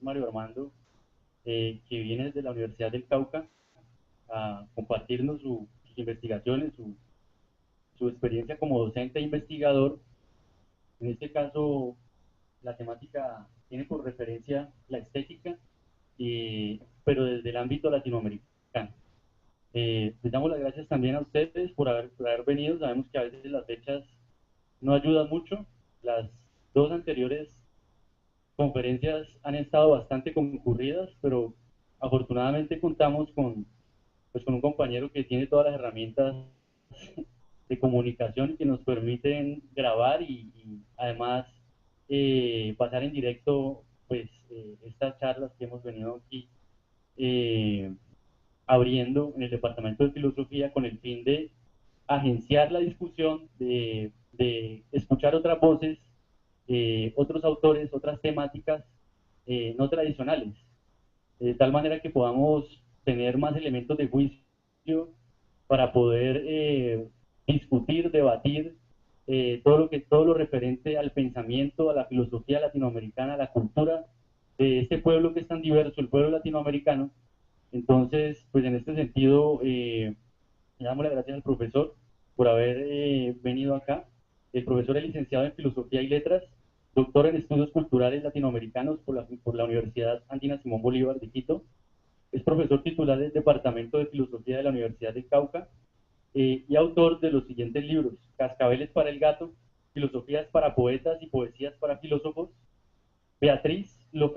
Mario Armando, que viene desde la Universidad del Cauca a compartirnos sus investigaciones, su experiencia como docente e investigador. En este caso, la temática tiene por referencia la estética, pero desde el ámbito latinoamericano. Les damos las gracias también a ustedes por haber venido. Sabemos que a veces las fechas no ayudan mucho. Las dos anteriores conferencias han estado bastante concurridas, pero afortunadamente contamos con un compañero que tiene todas las herramientas de comunicación que nos permiten grabar y además pasar en directo pues estas charlas que hemos venido aquí eh, abriendo en el Departamento de Filosofía con el fin de agenciar la discusión, de escuchar otras voces, otros autores, otras temáticas no tradicionales, de tal manera que podamos tener más elementos de juicio para poder discutir, debatir todo lo referente al pensamiento, a la filosofía latinoamericana, a la cultura de este pueblo que es tan diverso, el pueblo latinoamericano. Entonces, pues en este sentido, le damos las gracias al profesor por haber venido acá. El profesor es licenciado en Filosofía y Letras, doctor en Estudios Culturales Latinoamericanos por la Universidad Andina Simón Bolívar de Quito. Es profesor titular del Departamento de Filosofía de la Universidad de Cauca y autor de los siguientes libros: Cascabeles para el gato, Filosofías para poetas y poesías para filósofos; Beatriz, lo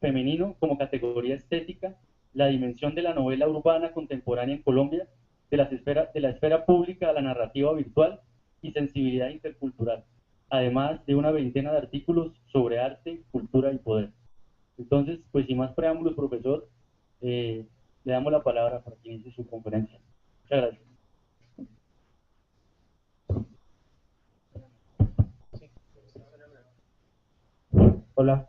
femenino como categoría estética, la dimensión de la novela urbana contemporánea en Colombia, de la esfera pública a la narrativa virtual y sensibilidad intercultural, además de una veintena de artículos sobre arte, cultura y poder. Entonces, pues sin más preámbulos, profesor, le damos la palabra para que inicie su conferencia. Muchas gracias. Hola.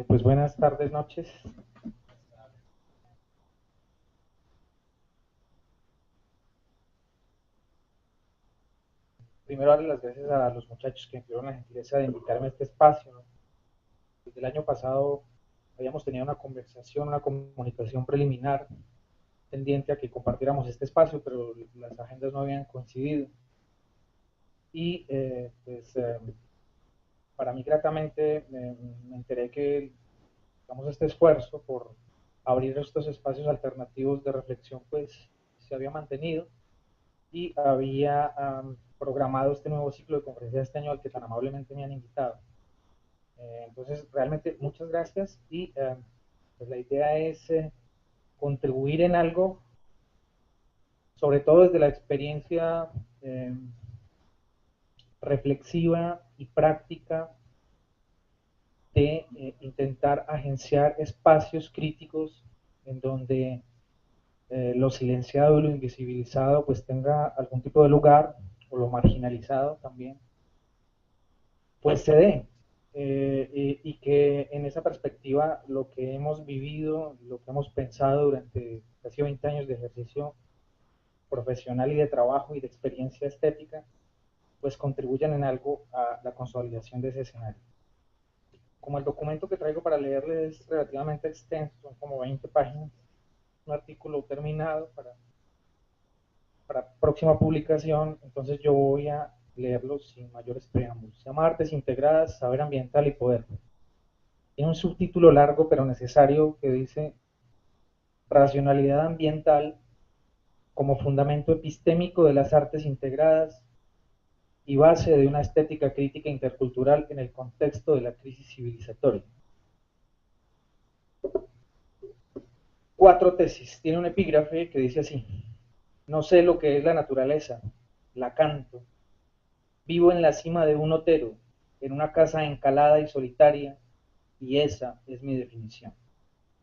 Pues buenas tardes, noches. Primero darle las gracias a los muchachos que tuvieron la gentileza de invitarme a este espacio, ¿no? Desde el año pasado habíamos tenido una conversación, una comunicación preliminar pendiente a que compartiéramos este espacio, pero las agendas no habían coincidido. Y para mí gratamente me enteré que digamos, este esfuerzo por abrir estos espacios alternativos de reflexión pues se había mantenido y había programado este nuevo ciclo de conferencias este año al que tan amablemente me han invitado. Entonces, realmente muchas gracias y pues la idea es contribuir en algo, sobre todo desde la experiencia reflexiva y práctica de intentar agenciar espacios críticos en donde lo silenciado y lo invisibilizado pues tenga algún tipo de lugar, o lo marginalizado también, pues se dé. Y que en esa perspectiva lo que hemos vivido, lo que hemos pensado durante casi 20 años de ejercicio profesional y de trabajo y de experiencia estética, pues contribuyan en algo a la consolidación de ese escenario. Como el documento que traigo para leerles es relativamente extenso, son como 20 páginas, un artículo terminado para próxima publicación, entonces yo voy a leerlo sin mayores preámbulos. Se llama Artes Integradas, Saber Ambiental y Poder. Tiene un subtítulo largo pero necesario que dice Racionalidad ambiental como fundamento epistémico de las artes integradas y base de una estética crítica intercultural en el contexto de la crisis civilizatoria. 4 tesis. Tiene un epígrafe que dice así: no sé lo que es la naturaleza, la canto. Vivo en la cima de un otero, en una casa encalada y solitaria, y esa es mi definición.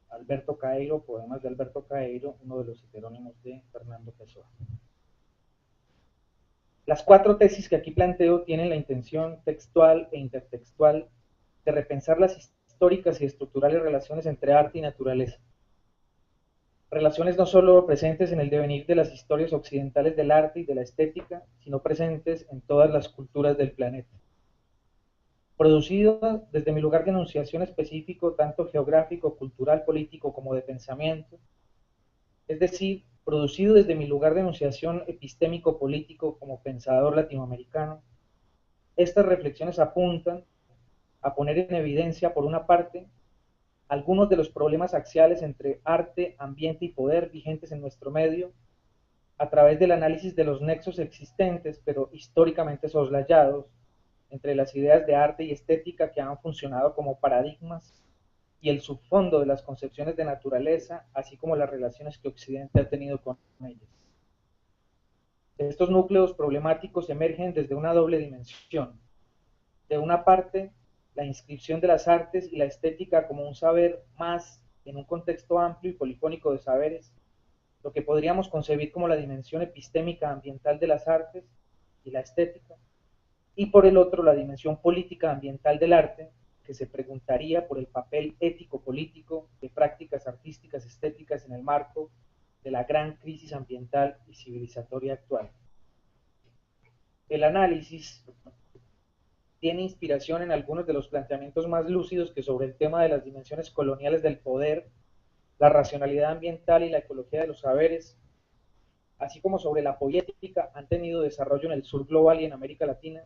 Alberto Caeiro, poemas de Alberto Caeiro, uno de los heterónimos de Fernando Pessoa. Las 4 tesis que aquí planteo tienen la intención textual e intertextual de repensar las históricas y estructurales relaciones entre arte y naturaleza, Relaciones no solo presentes en el devenir de las historias occidentales del arte y de la estética, sino presentes en todas las culturas del planeta. Producido desde mi lugar de enunciación específico, tanto geográfico, cultural, político como de pensamiento, es decir, producido desde mi lugar de enunciación epistémico-político como pensador latinoamericano, estas reflexiones apuntan a poner en evidencia, por una parte, algunos de los problemas axiales entre arte, ambiente y poder vigentes en nuestro medio, a través del análisis de los nexos existentes, pero históricamente soslayados, entre las ideas de arte y estética que han funcionado como paradigmas y el subfondo de las concepciones de naturaleza, así como las relaciones que Occidente ha tenido con ellas. Estos núcleos problemáticos emergen desde una doble dimensión. De una parte, la inscripción de las artes y la estética como un saber más en un contexto amplio y polifónico de saberes, lo que podríamos concebir como la dimensión epistémica ambiental de las artes y la estética, y por el otro la dimensión política ambiental del arte, que se preguntaría por el papel ético-político de prácticas artísticas estéticas en el marco de la gran crisis ambiental y civilizatoria actual. El análisis tiene inspiración en algunos de los planteamientos más lúcidos que sobre el tema de las dimensiones coloniales del poder, la racionalidad ambiental y la ecología de los saberes, así como sobre la poética, han tenido desarrollo en el sur global y en América Latina,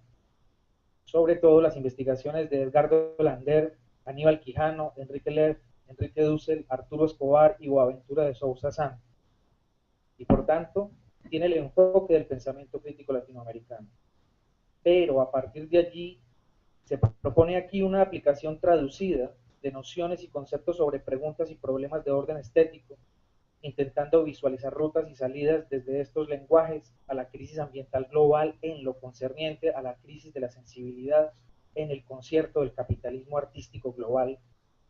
sobre todo las investigaciones de Edgardo Lander, Aníbal Quijano, Enrique Leff, Enrique Dussel, Arturo Escobar y Boaventura de Sousa Sanz, y por tanto tiene el enfoque del pensamiento crítico latinoamericano. Pero a partir de allí se propone aquí una aplicación traducida de nociones y conceptos sobre preguntas y problemas de orden estético, intentando visualizar rutas y salidas desde estos lenguajes a la crisis ambiental global en lo concerniente a la crisis de la sensibilidad en el concierto del capitalismo artístico global,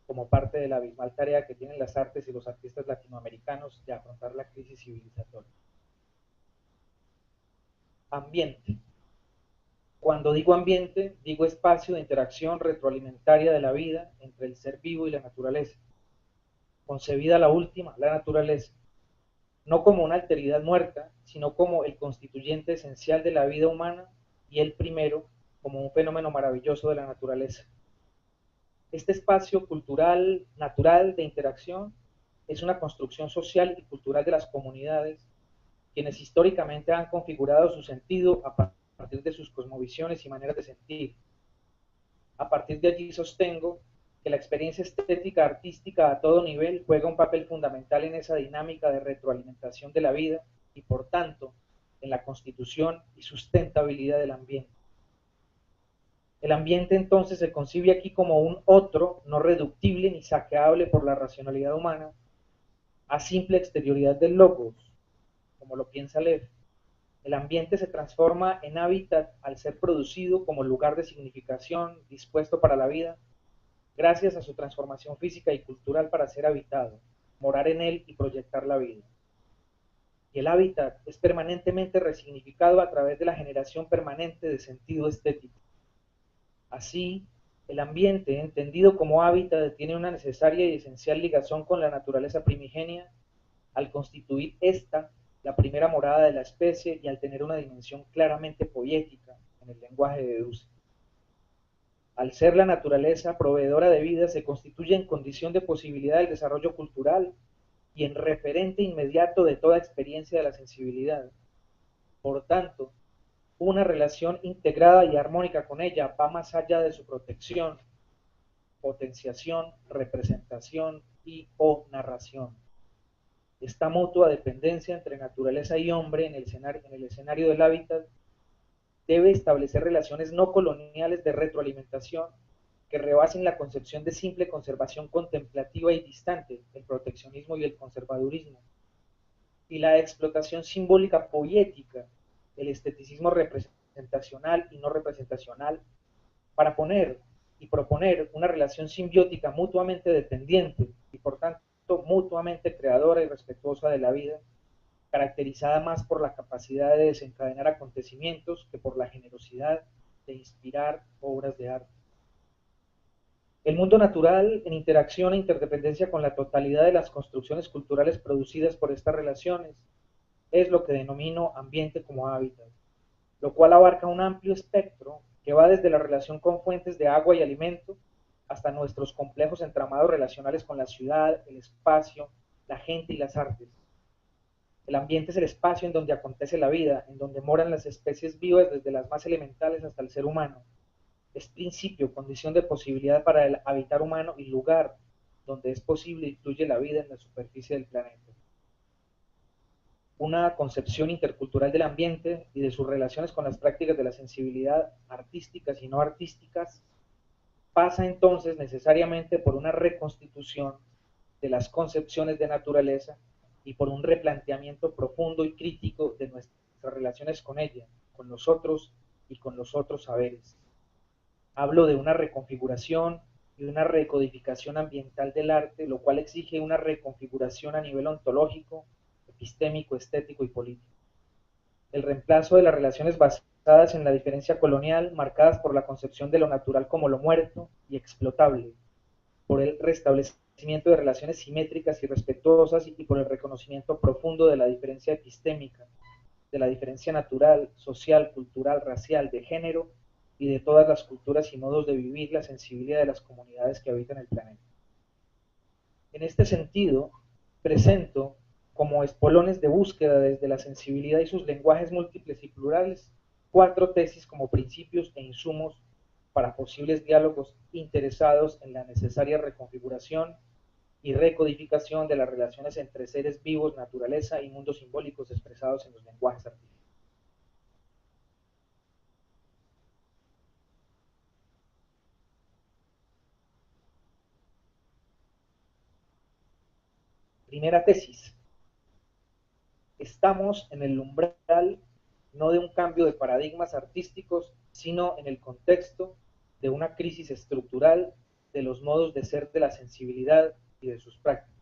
como parte de la abismal tarea que tienen las artes y los artistas latinoamericanos de afrontar la crisis civilizatoria. Ambiente. Cuando digo ambiente, digo espacio de interacción retroalimentaria de la vida entre el ser vivo y la naturaleza. Concebida la última, la naturaleza, no como una alteridad muerta, sino como el constituyente esencial de la vida humana y el primero como un fenómeno maravilloso de la naturaleza. Este espacio cultural, natural de interacción, es una construcción social y cultural de las comunidades, quienes históricamente han configurado su sentido a partir de sus cosmovisiones y maneras de sentir. A partir de allí sostengo que la experiencia estética artística a todo nivel juega un papel fundamental en esa dinámica de retroalimentación de la vida y, por tanto, en la constitución y sustentabilidad del ambiente. El ambiente entonces se concibe aquí como un otro no reductible ni saqueable por la racionalidad humana a simple exterioridad del logos, como lo piensa Lev. El ambiente se transforma en hábitat al ser producido como lugar de significación dispuesto para la vida, gracias a su transformación física y cultural para ser habitado, morar en él y proyectar la vida. Y el hábitat es permanentemente resignificado a través de la generación permanente de sentido estético. Así, el ambiente, entendido como hábitat, tiene una necesaria y esencial ligazón con la naturaleza primigenia, al constituir esta la primera morada de la especie y al tener una dimensión claramente poética en el lenguaje de Dussel. Al ser la naturaleza proveedora de vida, se constituye en condición de posibilidad del desarrollo cultural y en referente inmediato de toda experiencia de la sensibilidad. Por tanto, una relación integrada y armónica con ella va más allá de su protección, potenciación, representación y o narración. Esta mutua dependencia entre naturaleza y hombre en el escenario del hábitat debe establecer relaciones no coloniales de retroalimentación que rebasen la concepción de simple conservación contemplativa y distante, el proteccionismo y el conservadurismo, y la explotación simbólica poética, el esteticismo representacional y no representacional, para poner y proponer una relación simbiótica mutuamente dependiente y por tanto mutuamente creadora y respetuosa de la vida, caracterizada más por la capacidad de desencadenar acontecimientos que por la generosidad de inspirar obras de arte. El mundo natural, en interacción e interdependencia con la totalidad de las construcciones culturales producidas por estas relaciones, es lo que denomino ambiente como hábitat, lo cual abarca un amplio espectro que va desde la relación con fuentes de agua y alimento hasta nuestros complejos entramados relacionales con la ciudad, el espacio, la gente y las artes. El ambiente es el espacio en donde acontece la vida, en donde moran las especies vivas desde las más elementales hasta el ser humano. Es principio, condición de posibilidad para el habitar humano y lugar donde es posible y fluye la vida en la superficie del planeta. Una concepción intercultural del ambiente y de sus relaciones con las prácticas de la sensibilidad artísticas y no artísticas pasa entonces necesariamente por una reconstitución de las concepciones de naturaleza y por un replanteamiento profundo y crítico de nuestras relaciones con ella, con los otros y con los otros saberes. Hablo de una reconfiguración y una recodificación ambiental del arte, lo cual exige una reconfiguración a nivel ontológico, epistémico, estético y político. El reemplazo de las relaciones basadas en la diferencia colonial, marcadas por la concepción de lo natural como lo muerto y explotable, por el restablecimiento de relaciones simétricas y respetuosas y por el reconocimiento profundo de la diferencia epistémica, de la diferencia natural, social, cultural, racial, de género y de todas las culturas y modos de vivir la sensibilidad de las comunidades que habitan el planeta. En este sentido, presento como espolones de búsqueda desde la sensibilidad y sus lenguajes múltiples y plurales, 4 tesis como principios e insumos para posibles diálogos interesados en la necesaria reconfiguración y recodificación de las relaciones entre seres vivos, naturaleza y mundos simbólicos expresados en los lenguajes artísticos. Primera tesis. Estamos en el umbral no de un cambio de paradigmas artísticos, sino en el contexto de una crisis estructural de los modos de ser de la sensibilidad y de sus prácticas.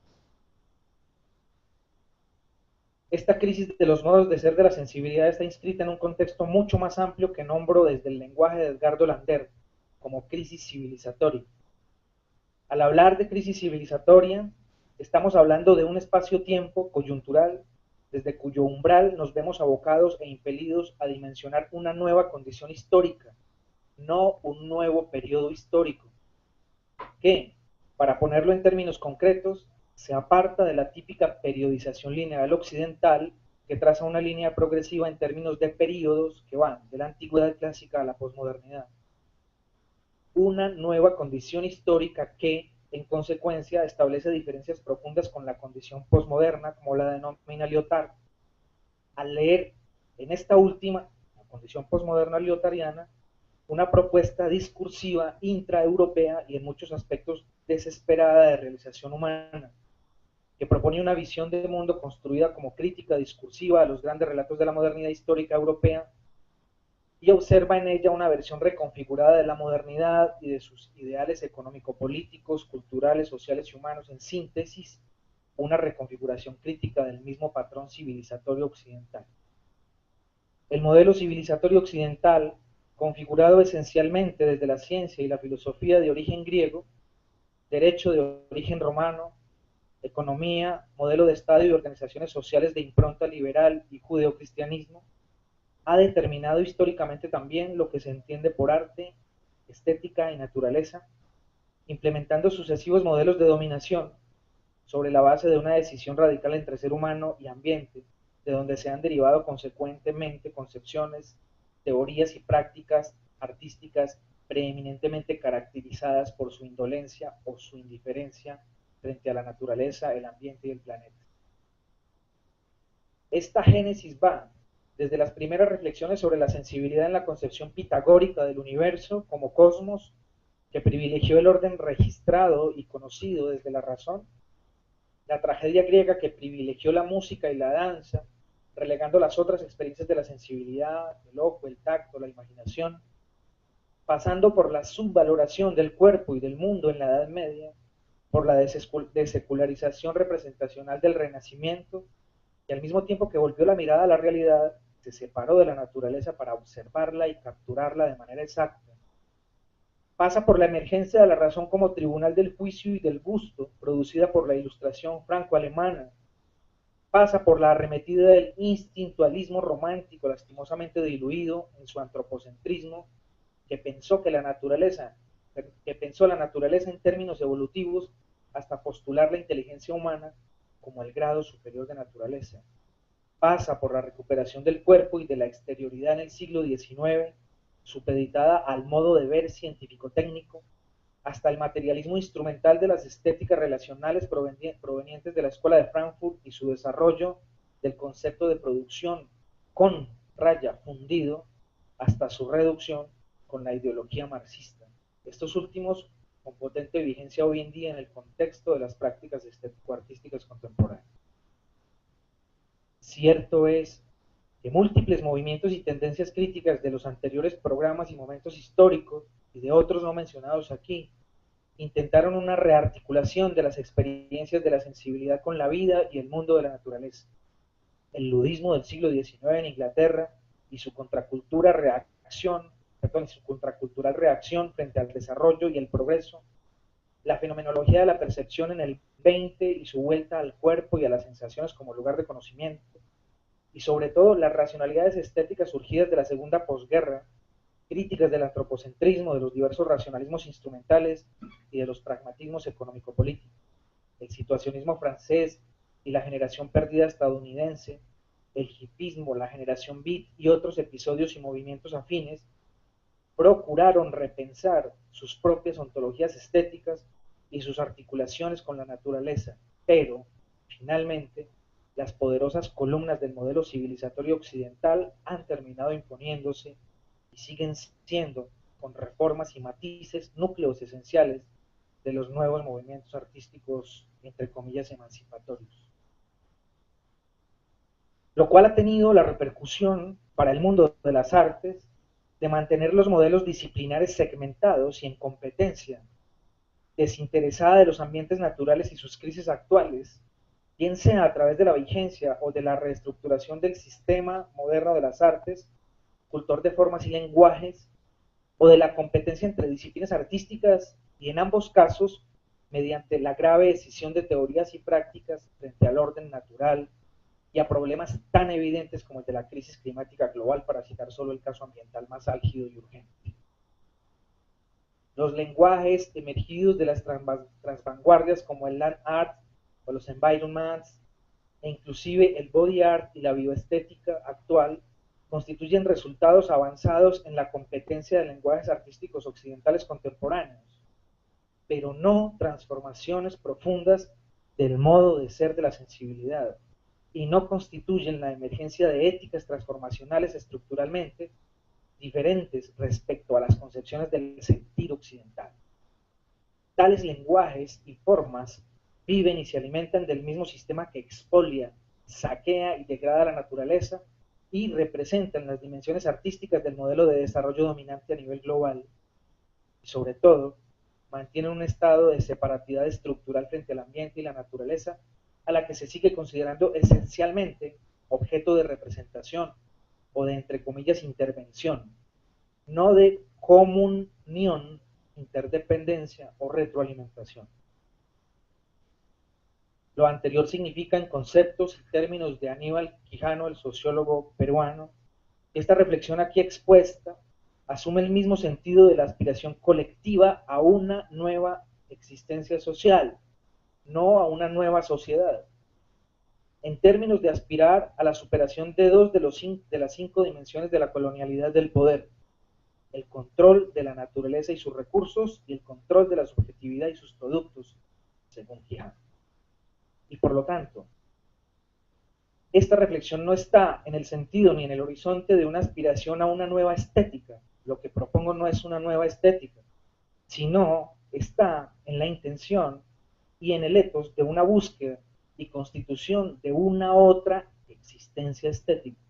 Esta crisis de los modos de ser de la sensibilidad está inscrita en un contexto mucho más amplio que nombro desde el lenguaje de Edgardo Lander como crisis civilizatoria. Al hablar de crisis civilizatoria, estamos hablando de un espacio-tiempo coyuntural desde cuyo umbral nos vemos abocados e impelidos a dimensionar una nueva condición histórica, no un nuevo periodo histórico, que, para ponerlo en términos concretos, se aparta de la típica periodización lineal occidental que traza una línea progresiva en términos de periodos que van de la antigüedad clásica a la posmodernidad. Una nueva condición histórica que, en consecuencia, establece diferencias profundas con la condición posmoderna, como la denomina Lyotard. Al leer en esta última, la condición posmoderna lyotariana, una propuesta discursiva intraeuropea y en muchos aspectos desesperada de realización humana, que propone una visión de mundo construida como crítica discursiva a los grandes relatos de la modernidad histórica europea y observa en ella una versión reconfigurada de la modernidad y de sus ideales económico-políticos, culturales, sociales y humanos, en síntesis, una reconfiguración crítica del mismo patrón civilizatorio occidental. El modelo civilizatorio occidental, configurado esencialmente desde la ciencia y la filosofía de origen griego, derecho de origen romano, economía, modelo de Estado y organizaciones sociales de impronta liberal y judeocristianismo, ha determinado históricamente también lo que se entiende por arte, estética y naturaleza, implementando sucesivos modelos de dominación sobre la base de una decisión radical entre ser humano y ambiente, de donde se han derivado consecuentemente concepciones, teorías y prácticas artísticas preeminentemente caracterizadas por su indolencia o su indiferencia frente a la naturaleza, el ambiente y el planeta. Esta génesis va desde las primeras reflexiones sobre la sensibilidad en la concepción pitagórica del universo como cosmos, que privilegió el orden registrado y conocido desde la razón, la tragedia griega que privilegió la música y la danza, relegando las otras experiencias de la sensibilidad, el ojo, el tacto, la imaginación, pasando por la subvaloración del cuerpo y del mundo en la Edad Media, por la desecularización representacional del Renacimiento, y al mismo tiempo que volvió la mirada a la realidad, se separó de la naturaleza para observarla y capturarla de manera exacta. Pasa por la emergencia de la razón como tribunal del juicio y del gusto, producida por la ilustración franco-alemana. Pasa por la arremetida del instintualismo romántico, lastimosamente diluido en su antropocentrismo, que pensó la naturaleza en términos evolutivos hasta postular la inteligencia humana como el grado superior de naturaleza. Pasa por la recuperación del cuerpo y de la exterioridad en el siglo XIX, supeditada al modo de ver científico-técnico, hasta el materialismo instrumental de las estéticas relacionales provenientes de la Escuela de Frankfurt y su desarrollo del concepto de producción con raya fundido, hasta su reducción con la ideología marxista. Estos últimos con potente vigencia hoy en día en el contexto de las prácticas estético-artísticas contemporáneas. Cierto es que múltiples movimientos y tendencias críticas de los anteriores programas y momentos históricos, y de otros no mencionados aquí, intentaron una rearticulación de las experiencias de la sensibilidad con la vida y el mundo de la naturaleza. El ludismo del siglo XIX en Inglaterra y su contracultural reacción frente al desarrollo y el progreso, la fenomenología de la percepción en el XX y su vuelta al cuerpo y a las sensaciones como lugar de conocimiento, y sobre todo las racionalidades estéticas surgidas de la segunda posguerra, críticas del antropocentrismo, de los diversos racionalismos instrumentales y de los pragmatismos económico-políticos, el situacionismo francés y la generación perdida estadounidense, el hipismo, la generación beat y otros episodios y movimientos afines, procuraron repensar sus propias ontologías estéticas y sus articulaciones con la naturaleza, pero, finalmente, las poderosas columnas del modelo civilizatorio occidental han terminado imponiéndose y siguen siendo, con reformas y matices, núcleos esenciales de los nuevos movimientos artísticos, entre comillas, emancipatorios. Lo cual ha tenido la repercusión para el mundo de las artes de mantener los modelos disciplinares segmentados y en competencia, desinteresada de los ambientes naturales y sus crisis actuales, bien sea a través de la vigencia o de la reestructuración del sistema moderno de las artes, cultor de formas y lenguajes, o de la competencia entre disciplinas artísticas, y en ambos casos, mediante la grave decisión de teorías y prácticas frente al orden natural y a problemas tan evidentes como el de la crisis climática global, para citar solo el caso ambiental más álgido y urgente. Los lenguajes emergidos de las transvanguardias como el land art o los environments, e inclusive el body art y la bioestética actual, constituyen resultados avanzados en la competencia de lenguajes artísticos occidentales contemporáneos, pero no transformaciones profundas del modo de ser de la sensibilidad, y no constituyen la emergencia de éticas transformacionales estructuralmente diferentes respecto a las concepciones del sentir occidental. Tales lenguajes y formas viven y se alimentan del mismo sistema que expolia, saquea y degrada la naturaleza, y representan las dimensiones artísticas del modelo de desarrollo dominante a nivel global, y sobre todo mantienen un estado de separatidad estructural frente al ambiente y la naturaleza, a la que se sigue considerando esencialmente objeto de representación o de, entre comillas, intervención, no de comunión, interdependencia o retroalimentación. Lo anterior significa, en conceptos y términos de Aníbal Quijano, el sociólogo peruano, esta reflexión aquí expuesta asume el mismo sentido de la aspiración colectiva a una nueva existencia social, no a una nueva sociedad, en términos de aspirar a la superación de dos de las 5 dimensiones de la colonialidad del poder: el control de la naturaleza y sus recursos, y el control de la subjetividad y sus productos, según Quijano. Y por lo tanto, esta reflexión no está en el sentido ni en el horizonte de una aspiración a una nueva estética. Lo que propongo no es una nueva estética, sino está en la intención y en el ethos de una búsqueda y constitución de una otra existencia estética.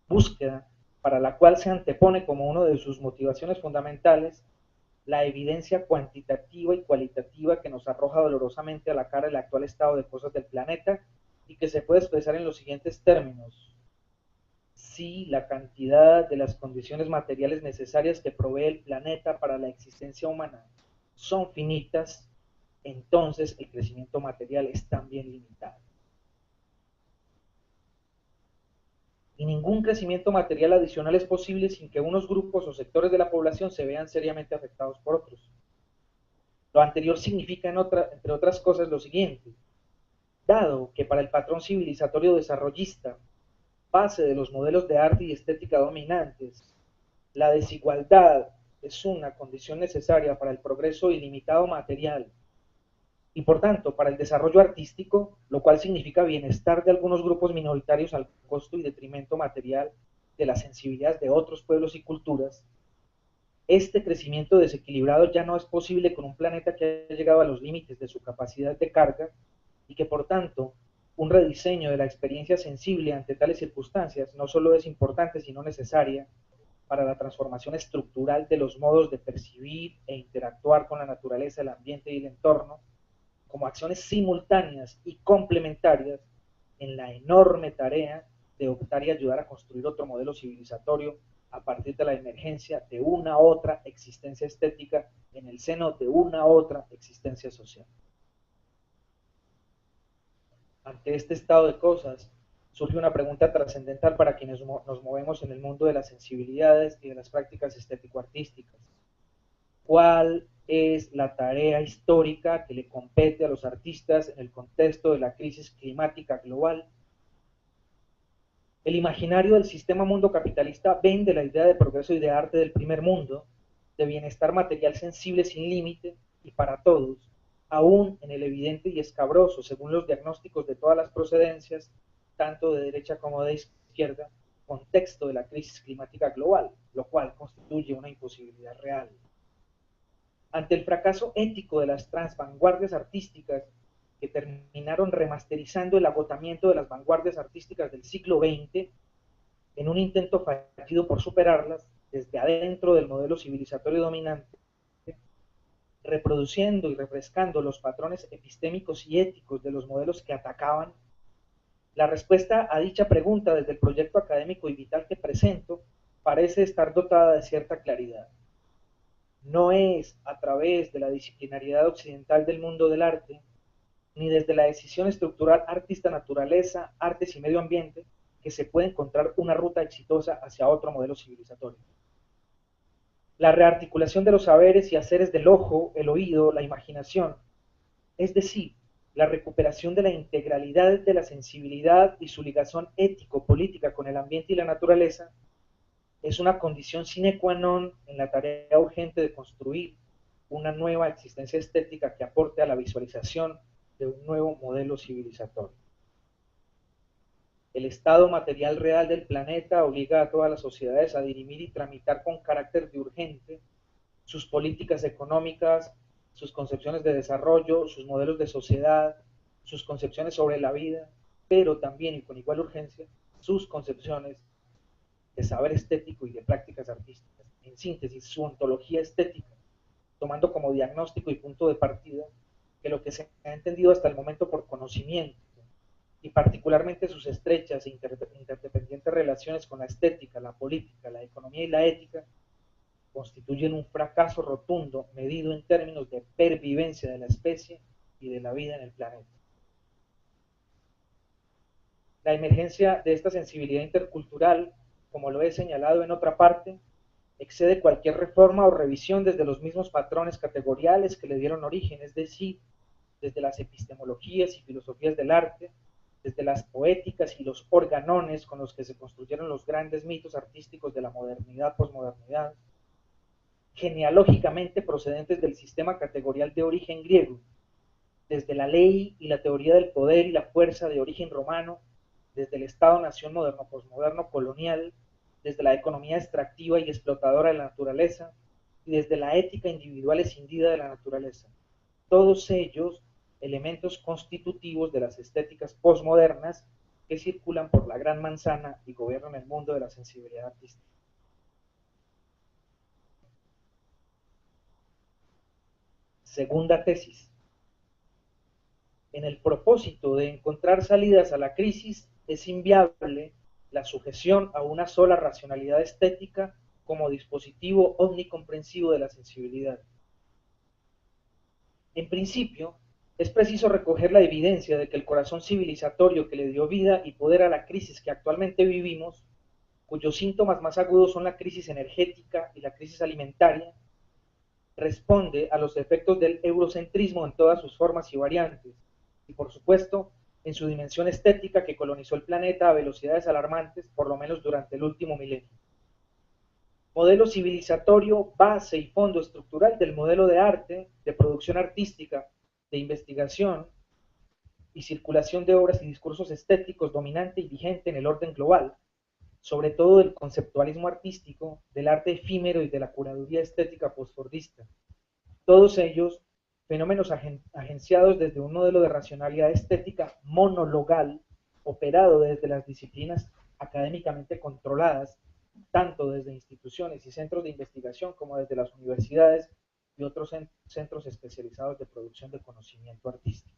Búsqueda para la cual se antepone como una de sus motivaciones fundamentales la evidencia cuantitativa y cualitativa que nos arroja dolorosamente a la cara el actual estado de cosas del planeta, y que se puede expresar en los siguientes términos: si la cantidad de las condiciones materiales necesarias que provee el planeta para la existencia humana son finitas, entonces el crecimiento material es también limitado. Y ningún crecimiento material adicional es posible sin que unos grupos o sectores de la población se vean seriamente afectados por otros. Lo anterior significa, entre otras cosas, lo siguiente: dado que para el patrón civilizatorio desarrollista, base de los modelos de arte y estética dominantes, la desigualdad es una condición necesaria para el progreso ilimitado material y por tanto para el desarrollo artístico, lo cual significa bienestar de algunos grupos minoritarios al costo y detrimento material de las sensibilidades de otros pueblos y culturas. Este crecimiento desequilibrado ya no es posible con un planeta que ha llegado a los límites de su capacidad de carga y que por tanto un rediseño de la experiencia sensible ante tales circunstancias no solo es importante sino necesaria para la transformación estructural de los modos de percibir e interactuar con la naturaleza, el ambiente y el entorno, como acciones simultáneas y complementarias en la enorme tarea de optar y ayudar a construir otro modelo civilizatorio a partir de la emergencia de una otra existencia estética en el seno de una otra existencia social. Ante este estado de cosas, surge una pregunta trascendental para quienes nos movemos en el mundo de las sensibilidades y de las prácticas estético-artísticas. ¿Cuál es la tarea histórica que le compete a los artistas en el contexto de la crisis climática global? El imaginario del sistema mundo capitalista vende la idea de progreso y de arte del primer mundo, de bienestar material sensible sin límite y para todos, aún en el evidente y escabroso, según los diagnósticos de todas las procedencias, tanto de derecha como de izquierda, contexto de la crisis climática global, lo cual constituye una imposibilidad real. Ante el fracaso ético de las transvanguardias artísticas, que terminaron remasterizando el agotamiento de las vanguardias artísticas del siglo XX, en un intento fallido por superarlas desde adentro del modelo civilizatorio dominante, reproduciendo y refrescando los patrones epistémicos y éticos de los modelos que atacaban, la respuesta a dicha pregunta desde el proyecto académico y vital que presento parece estar dotada de cierta claridad. No es a través de la disciplinariedad occidental del mundo del arte, ni desde la decisión estructural artista-naturaleza, artes y medio ambiente, que se puede encontrar una ruta exitosa hacia otro modelo civilizatorio. La rearticulación de los saberes y haceres del ojo, el oído, la imaginación, es decir, la recuperación de la integralidad de la sensibilidad y su ligación ético-política con el ambiente y la naturaleza, es una condición sine qua non en la tarea urgente de construir una nueva existencia estética que aporte a la visualización de un nuevo modelo civilizatorio. El estado material real del planeta obliga a todas las sociedades a dirimir y tramitar con carácter de urgente sus políticas económicas, sus concepciones de desarrollo, sus modelos de sociedad, sus concepciones sobre la vida, pero también y con igual urgencia, sus concepciones de saber estético y de prácticas artísticas. En síntesis, su ontología estética, tomando como diagnóstico y punto de partida que lo que se ha entendido hasta el momento por conocimiento, y particularmente sus estrechas e interdependientes relaciones con la estética, la política, la economía y la ética, constituyen un fracaso rotundo medido en términos de pervivencia de la especie y de la vida en el planeta. La emergencia de esta sensibilidad intercultural, como lo he señalado en otra parte, excede cualquier reforma o revisión desde los mismos patrones categoriales que le dieron origen, es decir, desde las epistemologías y filosofías del arte, desde las poéticas y los organones con los que se construyeron los grandes mitos artísticos de la modernidad-posmodernidad, genealógicamente procedentes del sistema categorial de origen griego, desde la ley y la teoría del poder y la fuerza de origen romano, desde el Estado-nación moderno-posmoderno colonial, desde la economía extractiva y explotadora de la naturaleza, y desde la ética individual escindida de la naturaleza. Todos ellos elementos constitutivos de las estéticas posmodernas que circulan por la gran manzana y gobiernan el mundo de la sensibilidad artística. Segunda tesis. En el propósito de encontrar salidas a la crisis, es inviable la sujeción a una sola racionalidad estética como dispositivo omnicomprensivo de la sensibilidad. En principio, es preciso recoger la evidencia de que el corazón civilizatorio que le dio vida y poder a la crisis que actualmente vivimos, cuyos síntomas más agudos son la crisis energética y la crisis alimentaria, responde a los efectos del eurocentrismo en todas sus formas y variantes, y por supuesto, en su dimensión estética que colonizó el planeta a velocidades alarmantes, por lo menos durante el último milenio. Modelo civilizatorio, base y fondo estructural del modelo de arte, de producción artística, de investigación y circulación de obras y discursos estéticos dominante y vigente en el orden global, sobre todo del conceptualismo artístico, del arte efímero y de la curaduría estética postfordista. Todos ellos fenómenos agenciados desde un modelo de racionalidad estética monologal, operado desde las disciplinas académicamente controladas, tanto desde instituciones y centros de investigación como desde las universidades y otros centros especializados de producción de conocimiento artístico.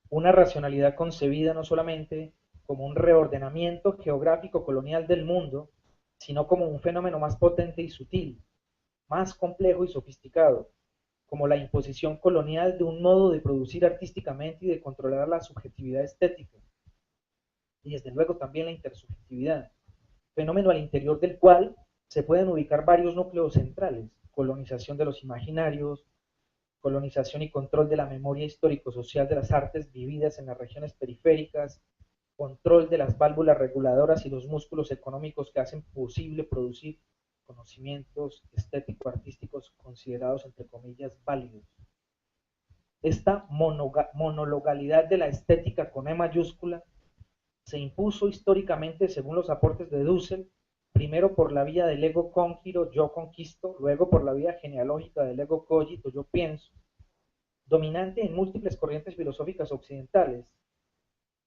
Una racionalidad concebida no solamente como un reordenamiento geográfico colonial del mundo, sino como un fenómeno más potente y sutil, más complejo y sofisticado, como la imposición colonial de un modo de producir artísticamente y de controlar la subjetividad estética, y desde luego también la intersubjetividad, fenómeno al interior del cual se pueden ubicar varios núcleos centrales: colonización de los imaginarios, colonización y control de la memoria histórico-social de las artes vividas en las regiones periféricas, control de las válvulas reguladoras y los músculos económicos que hacen posible producir conocimientos estético-artísticos considerados entre comillas válidos. Esta monologalidad de la estética con E mayúscula se impuso históricamente, según los aportes de Dussel, primero por la vía del ego congiro, yo conquisto, luego por la vía genealógica del ego cogito, yo pienso, dominante en múltiples corrientes filosóficas occidentales,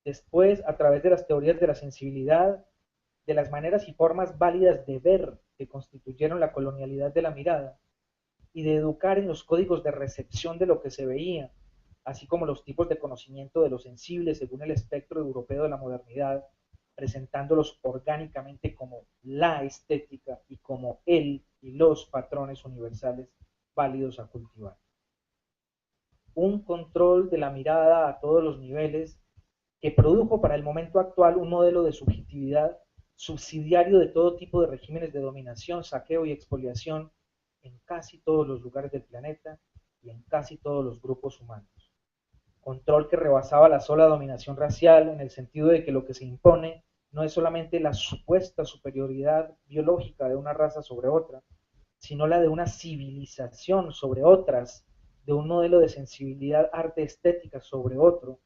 después a través de las teorías de la sensibilidad, de las maneras y formas válidas de ver que constituyeron la colonialidad de la mirada, y de educar en los códigos de recepción de lo que se veía, así como los tipos de conocimiento de lo sensible según el espectro europeo de la modernidad, presentándolos orgánicamente como la estética y como el y los patrones universales válidos a cultivar. Un control de la mirada a todos los niveles que produjo para el momento actual un modelo de subjetividad subsidiario de todo tipo de regímenes de dominación, saqueo y expoliación en casi todos los lugares del planeta y en casi todos los grupos humanos. Control que rebasaba la sola dominación racial en el sentido de que lo que se impone no es solamente la supuesta superioridad biológica de una raza sobre otra, sino la de una civilización sobre otras, de un modelo de sensibilidad arte estética sobre otro,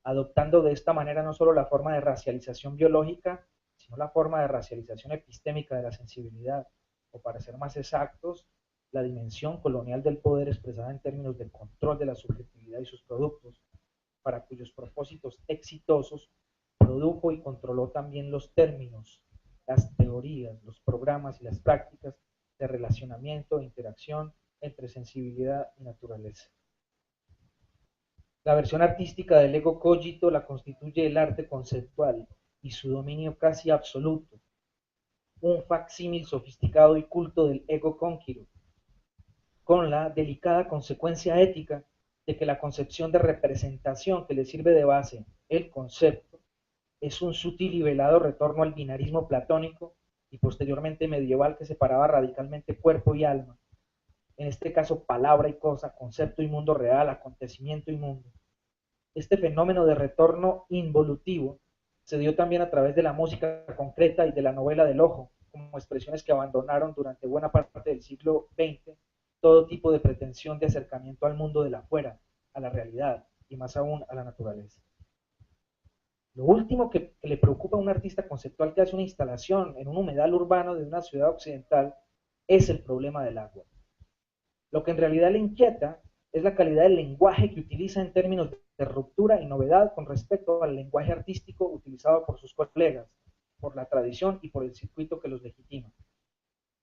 adoptando de esta manera no solo la forma de racialización biológica, sino la forma de racialización epistémica de la sensibilidad, o para ser más exactos, la dimensión colonial del poder expresada en términos de control de la subjetividad y sus productos, para cuyos propósitos exitosos produjo y controló también los términos, las teorías, los programas y las prácticas de relacionamiento e interacción entre sensibilidad y naturaleza. La versión artística del ego cogito la constituye el arte conceptual y su dominio casi absoluto, un facsímil sofisticado y culto del ego conquiro, con la delicada consecuencia ética de que la concepción de representación que le sirve de base, el concepto, es un sutil y velado retorno al binarismo platónico y posteriormente medieval que separaba radicalmente cuerpo y alma, en este caso palabra y cosa, concepto y mundo real, acontecimiento y mundo. Este fenómeno de retorno involutivo se dio también a través de la música concreta y de la novela del ojo, como expresiones que abandonaron durante buena parte del siglo XX todo tipo de pretensión de acercamiento al mundo de la afuera, a la realidad y más aún a la naturaleza. Lo último que le preocupa a un artista conceptual que hace una instalación en un humedal urbano de una ciudad occidental es el problema del agua. Lo que en realidad le inquieta es la calidad del lenguaje que utiliza en términos de ruptura y novedad con respecto al lenguaje artístico utilizado por sus colegas, por la tradición y por el circuito que los legitima.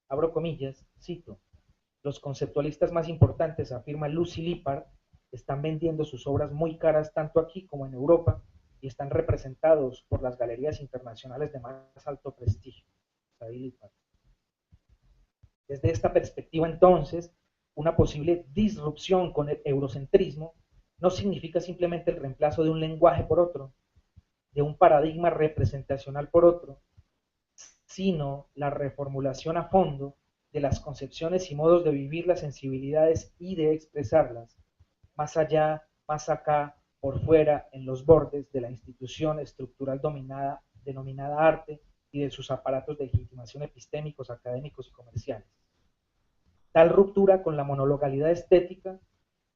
Abro comillas, cito: los conceptualistas más importantes, afirma Lucy Lippard, están vendiendo sus obras muy caras tanto aquí como en Europa, y están representados por las galerías internacionales de más alto prestigio. Desde esta perspectiva, entonces, una posible disrupción con el eurocentrismo no significa simplemente el reemplazo de un lenguaje por otro, de un paradigma representacional por otro, sino la reformulación a fondo de las concepciones y modos de vivir las sensibilidades y de expresarlas, más allá, más acá, por fuera, en los bordes de la institución estructural denominada arte y de sus aparatos de legitimación epistémicos, académicos y comerciales. Tal ruptura con la monologalidad estética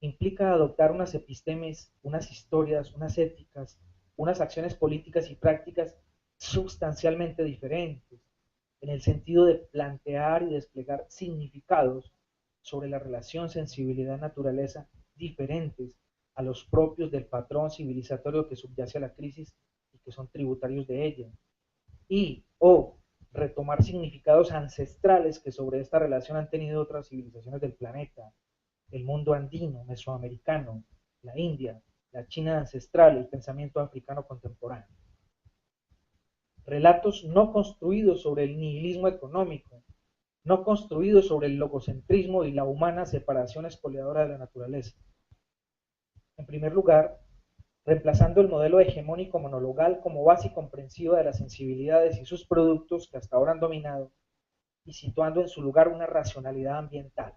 implica adoptar unas epistemes, unas historias, unas éticas, unas acciones políticas y prácticas sustancialmente diferentes, en el sentido de plantear y desplegar significados sobre la relación sensibilidad-naturaleza diferentes a los propios del patrón civilizatorio que subyace a la crisis y que son tributarios de ella, y o retomar significados ancestrales que sobre esta relación han tenido otras civilizaciones del planeta, el mundo andino, mesoamericano, la India, la China ancestral, el pensamiento africano contemporáneo. Relatos no construidos sobre el nihilismo económico, no construidos sobre el logocentrismo y la humana separación expoliadora de la naturaleza. En primer lugar, reemplazando el modelo hegemónico monologal como base comprensiva de las sensibilidades y sus productos que hasta ahora han dominado, y situando en su lugar una racionalidad ambiental.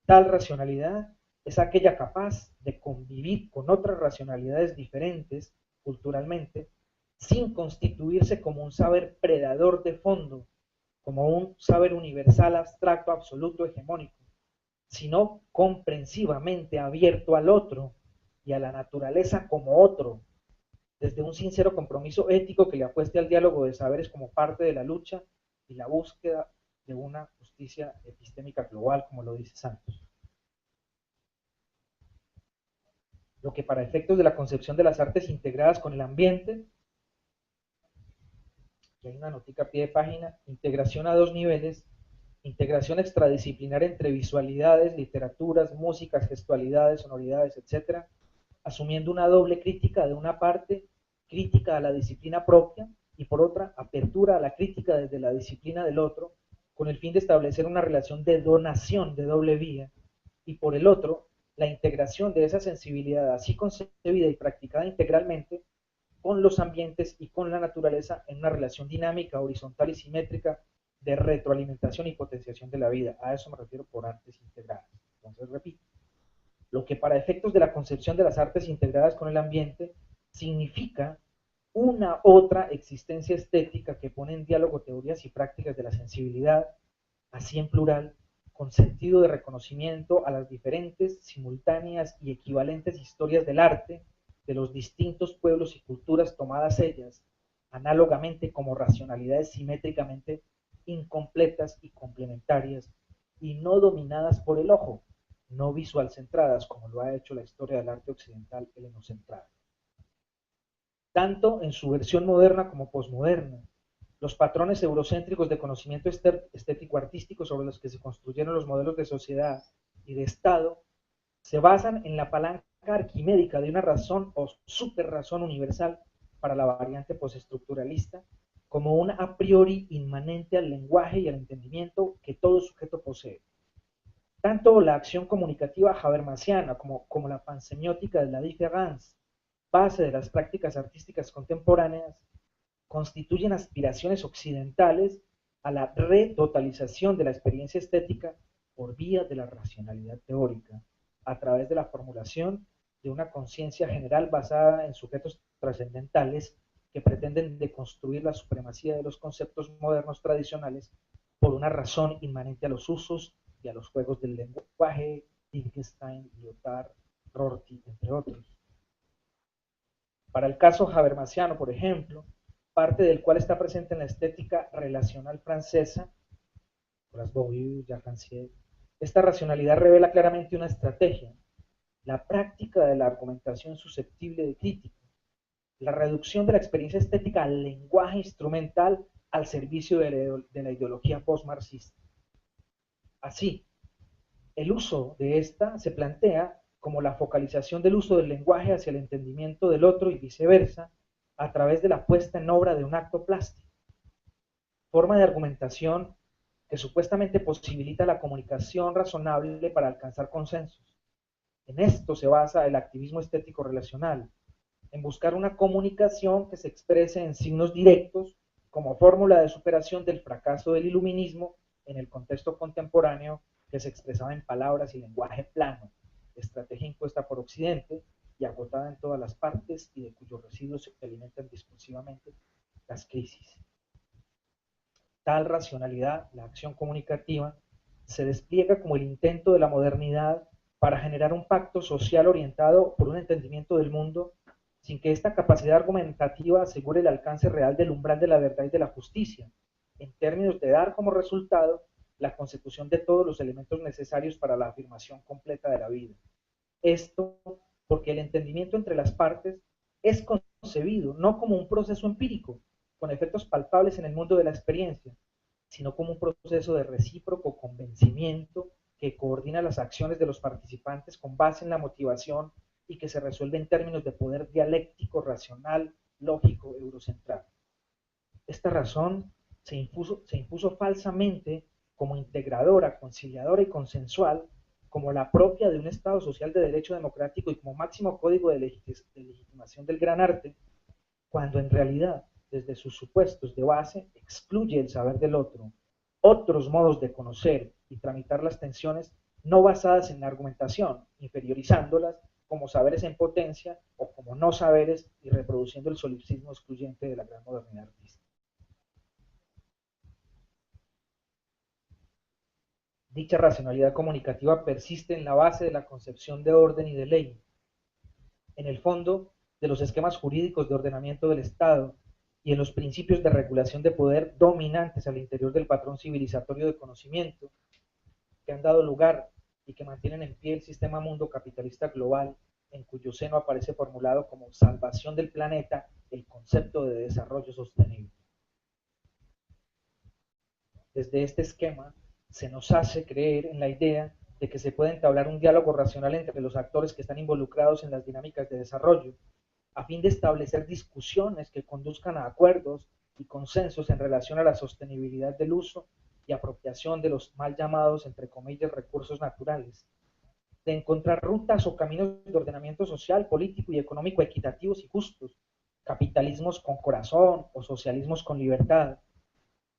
Tal racionalidad es aquella capaz de convivir con otras racionalidades diferentes culturalmente, sin constituirse como un saber predador de fondo, como un saber universal, abstracto, absoluto, hegemónico, sino comprensivamente abierto al otro y a la naturaleza como otro, desde un sincero compromiso ético que le apueste al diálogo de saberes como parte de la lucha y la búsqueda de una justicia epistémica global, como lo dice Santos. Lo que para efectos de la concepción de las artes integradas con el ambiente, y hay una notica a pie de página, integración a dos niveles, integración extradisciplinar entre visualidades, literaturas, músicas, gestualidades, sonoridades, etc., asumiendo una doble crítica de una parte, crítica a la disciplina propia, y por otra, apertura a la crítica desde la disciplina del otro, con el fin de establecer una relación de donación de doble vía, y por el otro, la integración de esa sensibilidad así concebida y practicada integralmente con los ambientes y con la naturaleza en una relación dinámica, horizontal y simétrica de retroalimentación y potenciación de la vida. A eso me refiero por artes integradas. Entonces, repito, lo que para efectos de la concepción de las artes integradas con el ambiente significa una otra existencia estética que pone en diálogo teorías y prácticas de la sensibilidad, así en plural, con sentido de reconocimiento a las diferentes, simultáneas y equivalentes historias del arte de los distintos pueblos y culturas, tomadas ellas análogamente como racionalidades simétricamente incompletas y complementarias y no dominadas por el ojo, no visual centradas como lo ha hecho la historia del arte occidental helenocentrada. Tanto en su versión moderna como posmoderna, los patrones eurocéntricos de conocimiento estético-artístico sobre los que se construyeron los modelos de sociedad y de Estado se basan en la palanca arquimédica de una razón o superrazón universal para la variante postestructuralista como un a priori inmanente al lenguaje y al entendimiento que todo sujeto posee. Tanto la acción comunicativa habermasiana como la pansemiótica de la différance, base de las prácticas artísticas contemporáneas, constituyen aspiraciones occidentales a la retotalización de la experiencia estética por vía de la racionalidad teórica, a través de la formulación de una conciencia general basada en sujetos trascendentales que pretenden deconstruir la supremacía de los conceptos modernos tradicionales por una razón inmanente a los usos y a los juegos del lenguaje, Wittgenstein, Lyotard, Rorty, entre otros. Para el caso habermasiano, por ejemplo, parte del cual está presente en la estética relacional francesa, Bourdieu, Jacques Rancière, esta racionalidad revela claramente una estrategia, la práctica de la argumentación susceptible de crítica, la reducción de la experiencia estética al lenguaje instrumental al servicio de la ideología postmarxista. Así, el uso de esta se plantea como la focalización del uso del lenguaje hacia el entendimiento del otro y viceversa, a través de la puesta en obra de un acto plástico. Forma de argumentación que supuestamente posibilita la comunicación razonable para alcanzar consensos. En esto se basa el activismo estético relacional, en buscar una comunicación que se exprese en signos directos como fórmula de superación del fracaso del iluminismo en el contexto contemporáneo que se expresaba en palabras y lenguaje plano, estrategia impuesta por Occidente y agotada en todas las partes y de cuyos residuos se alimentan discursivamente las crisis. Tal racionalidad, la acción comunicativa, se despliega como el intento de la modernidad para generar un pacto social orientado por un entendimiento del mundo sin que esta capacidad argumentativa asegure el alcance real del umbral de la verdad y de la justicia, en términos de dar como resultado la consecución de todos los elementos necesarios para la afirmación completa de la vida. Esto porque el entendimiento entre las partes es concebido no como un proceso empírico, con efectos palpables en el mundo de la experiencia, sino como un proceso de recíproco convencimiento que coordina las acciones de los participantes con base en la motivación y que se resuelve en términos de poder dialéctico, racional, lógico, eurocentral. Esta razón se impuso falsamente como integradora, conciliadora y consensual, como la propia de un Estado social de derecho democrático y como máximo código de legitimación del gran arte, cuando en realidad, desde sus supuestos de base, excluye el saber del otro, otros modos de conocer y tramitar las tensiones no basadas en la argumentación, inferiorizándolas como saberes en potencia o como no saberes y reproduciendo el solipsismo excluyente de la gran modernidad artística. Dicha racionalidad comunicativa persiste en la base de la concepción de orden y de ley, en el fondo de los esquemas jurídicos de ordenamiento del Estado y en los principios de regulación de poder dominantes al interior del patrón civilizatorio de conocimiento que han dado lugar y que mantienen en pie el sistema mundo capitalista global, en cuyo seno aparece formulado como salvación del planeta el concepto de desarrollo sostenible. Desde este esquema se nos hace creer en la idea de que se puede entablar un diálogo racional entre los actores que están involucrados en las dinámicas de desarrollo, a fin de establecer discusiones que conduzcan a acuerdos y consensos en relación a la sostenibilidad del uso y apropiación de los mal llamados, entre comillas, recursos naturales, de encontrar rutas o caminos de ordenamiento social, político y económico equitativos y justos, capitalismos con corazón o socialismos con libertad.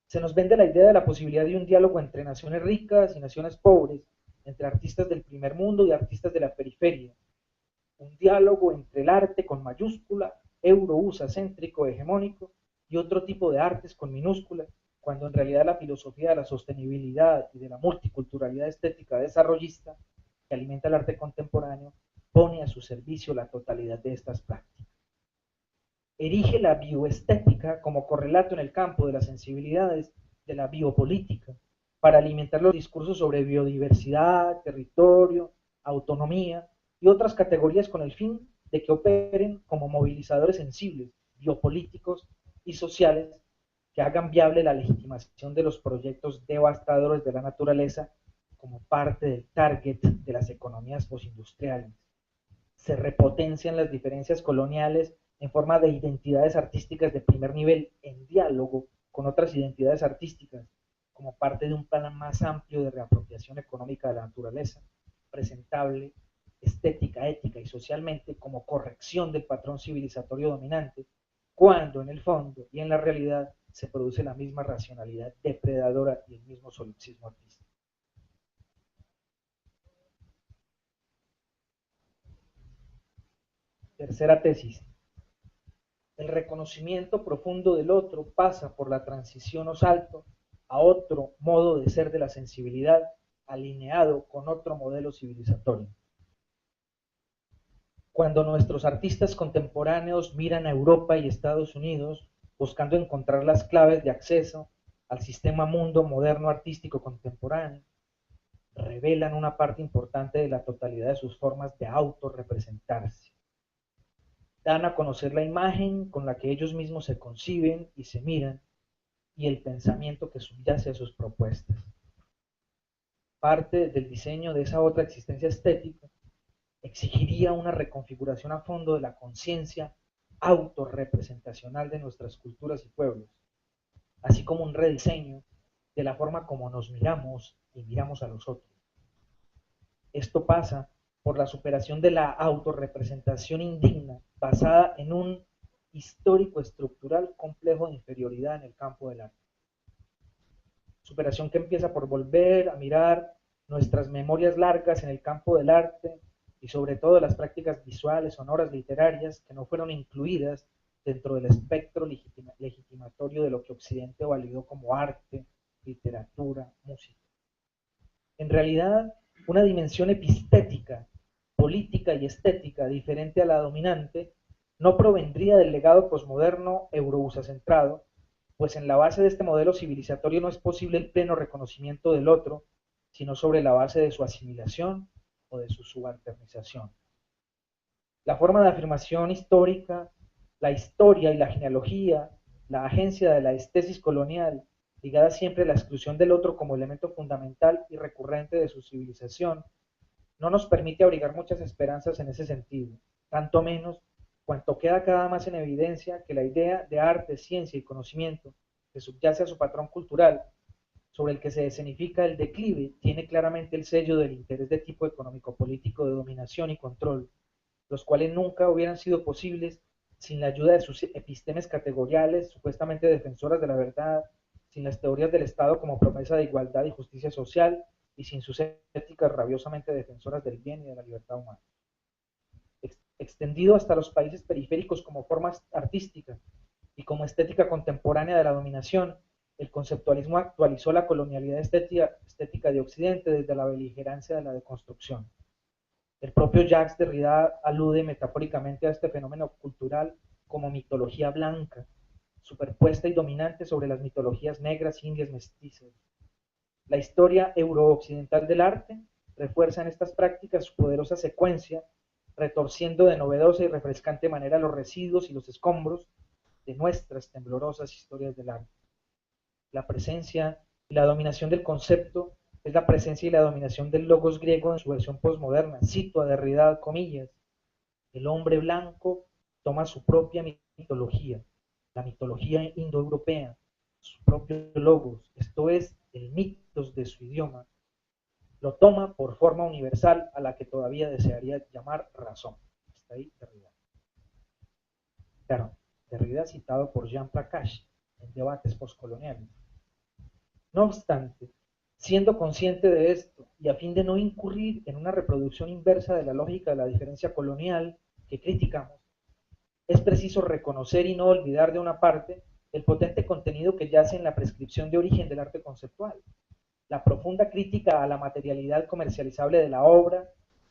Se nos vende la idea de la posibilidad de un diálogo entre naciones ricas y naciones pobres, entre artistas del primer mundo y artistas de la periferia, un diálogo entre el arte con mayúscula, euro-USA céntrico, hegemónico, y otro tipo de artes con minúscula, cuando en realidad la filosofía de la sostenibilidad y de la multiculturalidad estética desarrollista que alimenta el arte contemporáneo pone a su servicio la totalidad de estas prácticas. Erige la bioestética como correlato en el campo de las sensibilidades de la biopolítica para alimentar los discursos sobre biodiversidad, territorio, autonomía y otras categorías con el fin de que operen como movilizadores sensibles, biopolíticos y sociales que hagan viable la legitimación de los proyectos devastadores de la naturaleza como parte del target de las economías postindustriales. Se repotencian las diferencias coloniales en forma de identidades artísticas de primer nivel en diálogo con otras identidades artísticas, como parte de un plan más amplio de reapropiación económica de la naturaleza, presentable, estética, ética y socialmente como corrección del patrón civilizatorio dominante, cuando en el fondo y en la realidad se produce la misma racionalidad depredadora y el mismo solipsismo artístico. Tercera tesis. El reconocimiento profundo del otro pasa por la transición o salto a otro modo de ser de la sensibilidad alineado con otro modelo civilizatorio. Cuando nuestros artistas contemporáneos miran a Europa y Estados Unidos buscando encontrar las claves de acceso al sistema mundo moderno artístico contemporáneo, revelan una parte importante de la totalidad de sus formas de autorrepresentarse. Dan a conocer la imagen con la que ellos mismos se conciben y se miran y el pensamiento que subyace a sus propuestas. Parte del diseño de esa otra existencia estética exigiría una reconfiguración a fondo de la conciencia autorrepresentacional de nuestras culturas y pueblos, así como un rediseño de la forma como nos miramos y miramos a los otros. Esto pasa por la superación de la autorrepresentación indigna basada en un histórico estructural complejo de inferioridad en el campo del arte. Superación que empieza por volver a mirar nuestras memorias largas en el campo del arte y sobre todo las prácticas visuales, sonoras, literarias que no fueron incluidas dentro del espectro legitimatorio de lo que Occidente validó como arte, literatura, música. En realidad, una dimensión epistética, política y estética diferente a la dominante no provendría del legado posmoderno eurobusacentrado, pues en la base de este modelo civilizatorio no es posible el pleno reconocimiento del otro, sino sobre la base de su asimilación o de su subalternización. La forma de afirmación histórica, la historia y la genealogía, la agencia de la estesis colonial, ligada siempre a la exclusión del otro como elemento fundamental y recurrente de su civilización, no nos permite abrigar muchas esperanzas en ese sentido, tanto menos cuanto queda cada más en evidencia que la idea de arte, ciencia y conocimiento que subyace a su patrón cultural, sobre el que se escenifica el declive, tiene claramente el sello del interés de tipo económico-político de dominación y control, los cuales nunca hubieran sido posibles sin la ayuda de sus epistemes categoriales, supuestamente defensoras de la verdad, sin las teorías del Estado como promesa de igualdad y justicia social, y sin sus éticas rabiosamente defensoras del bien y de la libertad humana. Extendido hasta los países periféricos como forma artística y como estética contemporánea de la dominación, el conceptualismo actualizó la colonialidad estética de Occidente desde la beligerancia de la deconstrucción. El propio Jacques Derrida alude metafóricamente a este fenómeno cultural como mitología blanca, superpuesta y dominante sobre las mitologías negras, indias, mestizas. La historia eurooccidental del arte refuerza en estas prácticas su poderosa secuencia, retorciendo de novedosa y refrescante manera los residuos y los escombros de nuestras temblorosas historias del arte. La presencia y la dominación del concepto es la presencia y la dominación del logos griego en su versión posmoderna. Cito a Derrida, comillas, el hombre blanco toma su propia mitología, la mitología indoeuropea, su propio logos, esto es, el mitos de su idioma, lo toma por forma universal a la que todavía desearía llamar razón. Está ahí Derrida. Claro, Derrida citado por Jean Prakash en debates postcoloniales. No obstante, siendo consciente de esto y a fin de no incurrir en una reproducción inversa de la lógica de la diferencia colonial que criticamos, es preciso reconocer y no olvidar de una parte el potente contenido que yace en la prescripción de origen del arte conceptual, la profunda crítica a la materialidad comercializable de la obra,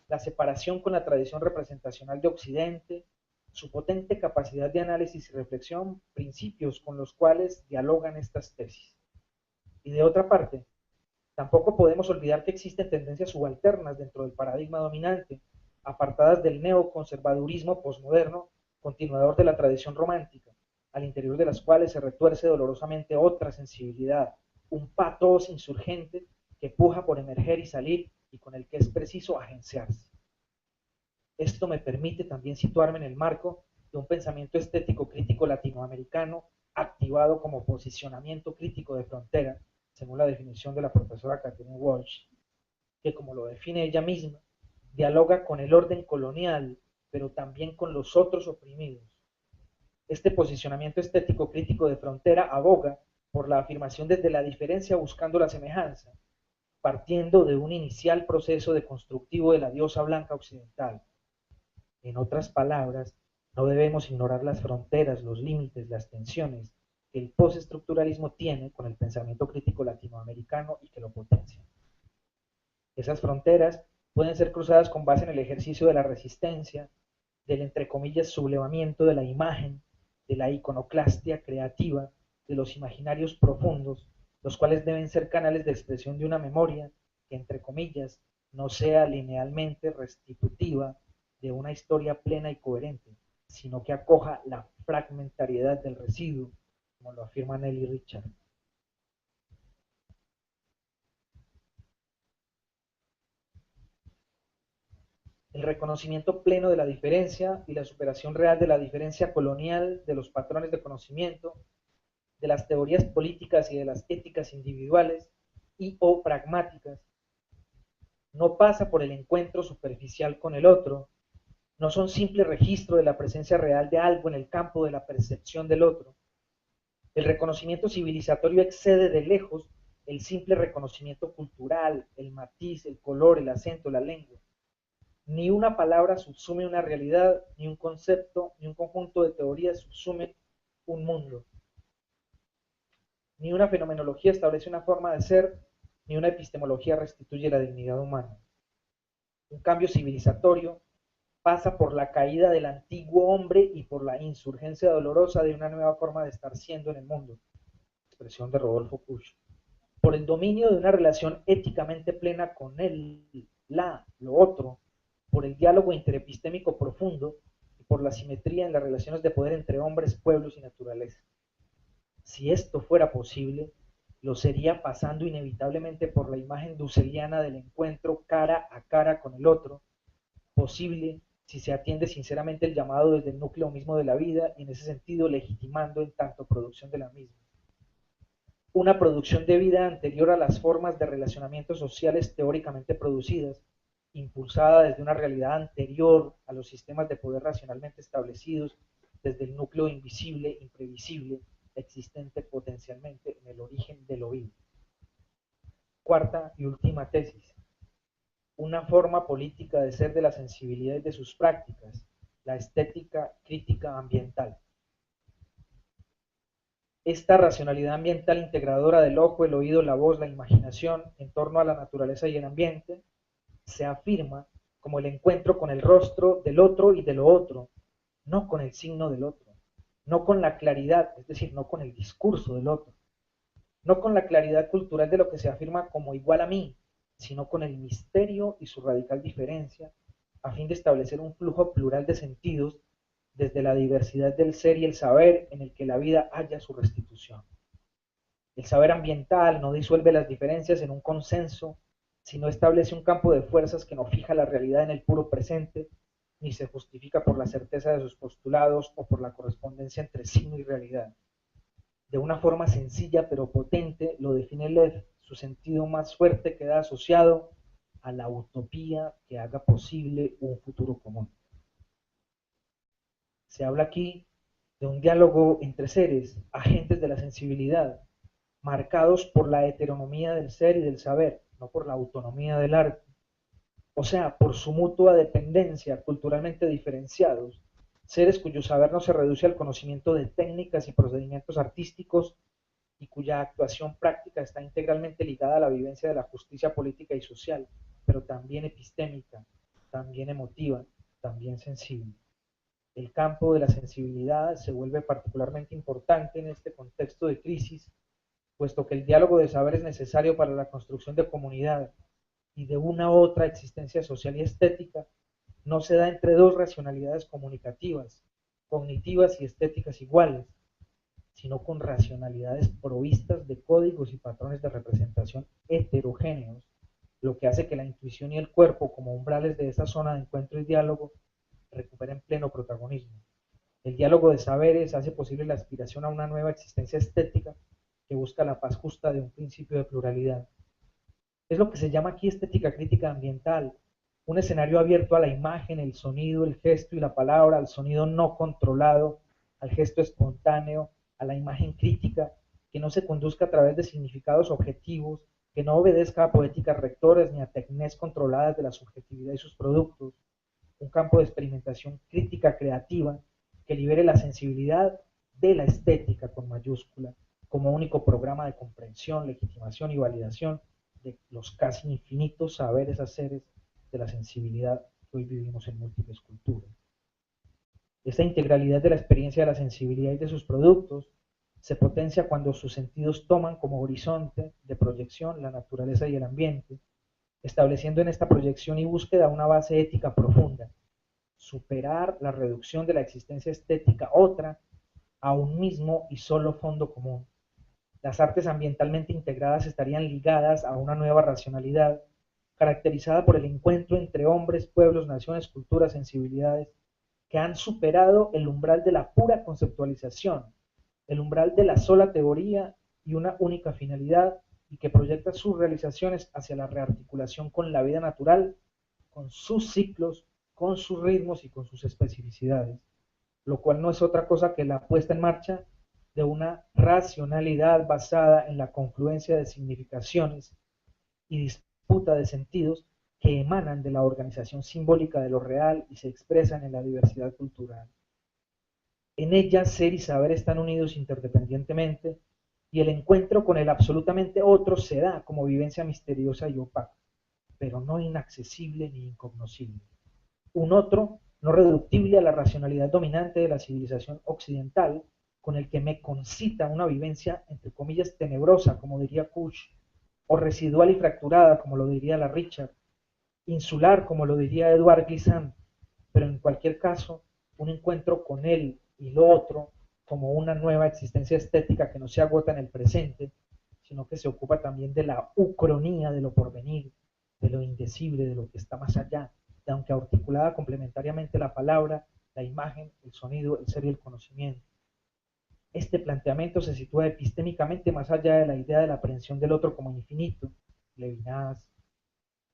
la separación con la tradición representacional de Occidente, su potente capacidad de análisis y reflexión, principios con los cuales dialogan estas tesis. Y de otra parte, tampoco podemos olvidar que existen tendencias subalternas dentro del paradigma dominante, apartadas del neoconservadurismo posmoderno, continuador de la tradición romántica, al interior de las cuales se retuerce dolorosamente otra sensibilidad, un patos insurgente que puja por emerger y salir y con el que es preciso agenciarse. Esto me permite también situarme en el marco de un pensamiento estético crítico latinoamericano activado como posicionamiento crítico de frontera, según la definición de la profesora Catherine Walsh, que como lo define ella misma, dialoga con el orden colonial, pero también con los otros oprimidos. Este posicionamiento estético crítico de frontera aboga por la afirmación desde la diferencia buscando la semejanza, partiendo de un inicial proceso de constructivo de la diosa blanca occidental. En otras palabras, no debemos ignorar las fronteras, los límites, las tensiones que el postestructuralismo tiene con el pensamiento crítico latinoamericano y que lo potencia. Esas fronteras pueden ser cruzadas con base en el ejercicio de la resistencia, del entre comillas sublevamiento de la imagen, de la iconoclastia creativa, de los imaginarios profundos, los cuales deben ser canales de expresión de una memoria que entre comillas no sea linealmente restitutiva de una historia plena y coherente, sino que acoja la fragmentariedad del residuo, como lo afirma Nelly Richard. el reconocimiento pleno de la diferencia y la superación real de la diferencia colonial de los patrones de conocimiento, de las teorías políticas y de las éticas individuales y o pragmáticas, no pasa por el encuentro superficial con el otro, no son simple registro de la presencia real de algo en el campo de la percepción del otro. El reconocimiento civilizatorio excede de lejos el simple reconocimiento cultural, el matiz, el color, el acento, la lengua. Ni una palabra subsume una realidad, ni un concepto, ni un conjunto de teorías subsume un mundo. Ni una fenomenología establece una forma de ser, ni una epistemología restituye la dignidad humana. Un cambio civilizatorio pasa por la caída del antiguo hombre y por la insurgencia dolorosa de una nueva forma de estar siendo en el mundo. Expresión de Rodolfo Puch. Por el dominio de una relación éticamente plena con él, lo otro, por el diálogo interepistémico profundo y por la simetría en las relaciones de poder entre hombres, pueblos y naturaleza. Si esto fuera posible, lo sería pasando inevitablemente por la imagen dusseliana del encuentro cara a cara con el otro, posible si se atiende sinceramente el llamado desde el núcleo mismo de la vida y en ese sentido legitimando en tanto producción de la misma. Una producción de vida anterior a las formas de relacionamiento sociales teóricamente producidas, impulsada desde una realidad anterior a los sistemas de poder racionalmente establecidos, desde el núcleo invisible, imprevisible, existente potencialmente en el origen de lo vivo. Cuarta y última tesis. Una forma política de ser de la sensibilidad y de sus prácticas, la estética crítica ambiental. Esta racionalidad ambiental integradora del ojo, el oído, la voz, la imaginación en torno a la naturaleza y el ambiente se afirma como el encuentro con el rostro del otro y de lo otro, no con el signo del otro, no con la claridad, es decir, no con el discurso del otro, no con la claridad cultural de lo que se afirma como igual a mí, sino con el misterio y su radical diferencia, a fin de establecer un flujo plural de sentidos desde la diversidad del ser y el saber en el que la vida halla su restitución. El saber ambiental no disuelve las diferencias en un consenso, sino establece un campo de fuerzas que no fija la realidad en el puro presente, ni se justifica por la certeza de sus postulados o por la correspondencia entre signo y realidad. De una forma sencilla pero potente lo define Lev, su sentido más fuerte queda asociado a la utopía que haga posible un futuro común. Se habla aquí de un diálogo entre seres, agentes de la sensibilidad, marcados por la heteronomía del ser y del saber, no por la autonomía del arte, o sea, por su mutua dependencia, culturalmente diferenciados, seres cuyo saber no se reduce al conocimiento de técnicas y procedimientos artísticos y cuya actuación práctica está integralmente ligada a la vivencia de la justicia política y social, pero también epistémica, también emotiva, también sensible. El campo de la sensibilidad se vuelve particularmente importante en este contexto de crisis, puesto que el diálogo de saber es necesario para la construcción de comunidad y de una otra existencia social y estética, no se da entre dos racionalidades comunicativas, cognitivas y estéticas iguales, sino con racionalidades provistas de códigos y patrones de representación heterogéneos, lo que hace que la intuición y el cuerpo, como umbrales de esa zona de encuentro y diálogo, recuperen pleno protagonismo. El diálogo de saberes hace posible la aspiración a una nueva existencia estética que busca la paz justa de un principio de pluralidad. Es lo que se llama aquí estética crítica ambiental, un escenario abierto a la imagen, el sonido, el gesto y la palabra, al sonido no controlado, al gesto espontáneo, a la imagen crítica, que no se conduzca a través de significados objetivos, que no obedezca a poéticas rectores ni a técnicas controladas de la subjetividad y sus productos, un campo de experimentación crítica creativa que libere la sensibilidad de la estética con mayúscula como único programa de comprensión, legitimación y validación de los casi infinitos saberes haceres de la sensibilidad que hoy vivimos en múltiples culturas. Esta integralidad de la experiencia de la sensibilidad y de sus productos se potencia cuando sus sentidos toman como horizonte de proyección la naturaleza y el ambiente, estableciendo en esta proyección y búsqueda una base ética profunda, superar la reducción de la existencia estética otra a un mismo y solo fondo común. Las artes ambientalmente integradas estarían ligadas a una nueva racionalidad, caracterizada por el encuentro entre hombres, pueblos, naciones, culturas, sensibilidades, que han superado el umbral de la pura conceptualización, el umbral de la sola teoría y una única finalidad, y que proyecta sus realizaciones hacia la rearticulación con la vida natural, con sus ciclos, con sus ritmos y con sus especificidades, lo cual no es otra cosa que la puesta en marcha de una racionalidad basada en la confluencia de significaciones y disputa de sentidos que emanan de la organización simbólica de lo real y se expresan en la diversidad cultural. En ella, ser y saber están unidos interdependientemente, y el encuentro con el absolutamente otro se da como vivencia misteriosa y opaca, pero no inaccesible ni incognoscible. Un otro no reductible a la racionalidad dominante de la civilización occidental, con el que me concita una vivencia, entre comillas, tenebrosa, como diría Kush, o residual y fracturada, como lo diría la Richard, insular, como lo diría Edouard Glissant, pero en cualquier caso, un encuentro con él y lo otro como una nueva existencia estética que no se agota en el presente, sino que se ocupa también de la ucronía de lo porvenir, de lo indecible, de lo que está más allá, de aunque articulada complementariamente la palabra, la imagen, el sonido, el ser y el conocimiento. Este planteamiento se sitúa epistémicamente más allá de la idea de la aprehensión del otro como infinito, Levinas,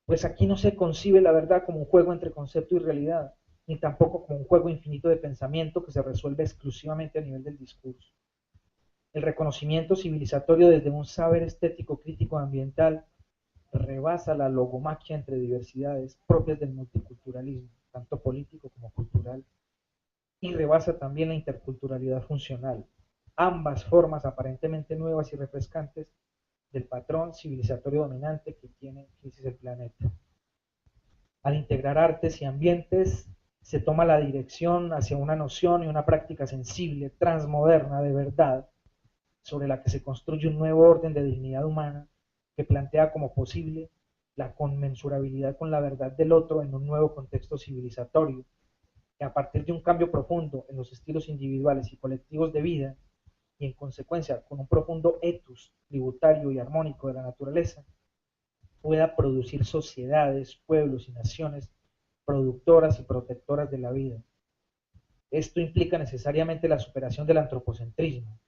pues aquí no se concibe la verdad como un juego entre concepto y realidad, ni tampoco como un juego infinito de pensamiento que se resuelve exclusivamente a nivel del discurso. El reconocimiento civilizatorio desde un saber estético crítico ambiental rebasa la logomaquia entre diversidades propias del multiculturalismo, tanto político como cultural, y rebasa también la interculturalidad funcional, ambas formas aparentemente nuevas y refrescantes del patrón civilizatorio dominante que tiene en crisis el planeta. Al integrar artes y ambientes, se toma la dirección hacia una noción y una práctica sensible, transmoderna de verdad, sobre la que se construye un nuevo orden de dignidad humana que plantea como posible la conmensurabilidad con la verdad del otro en un nuevo contexto civilizatorio, que a partir de un cambio profundo en los estilos individuales y colectivos de vida, y en consecuencia con un profundo etos tributario y armónico de la naturaleza, pueda producir sociedades, pueblos y naciones productoras y protectoras de la vida. Esto implica necesariamente la superación del antropocentrismo,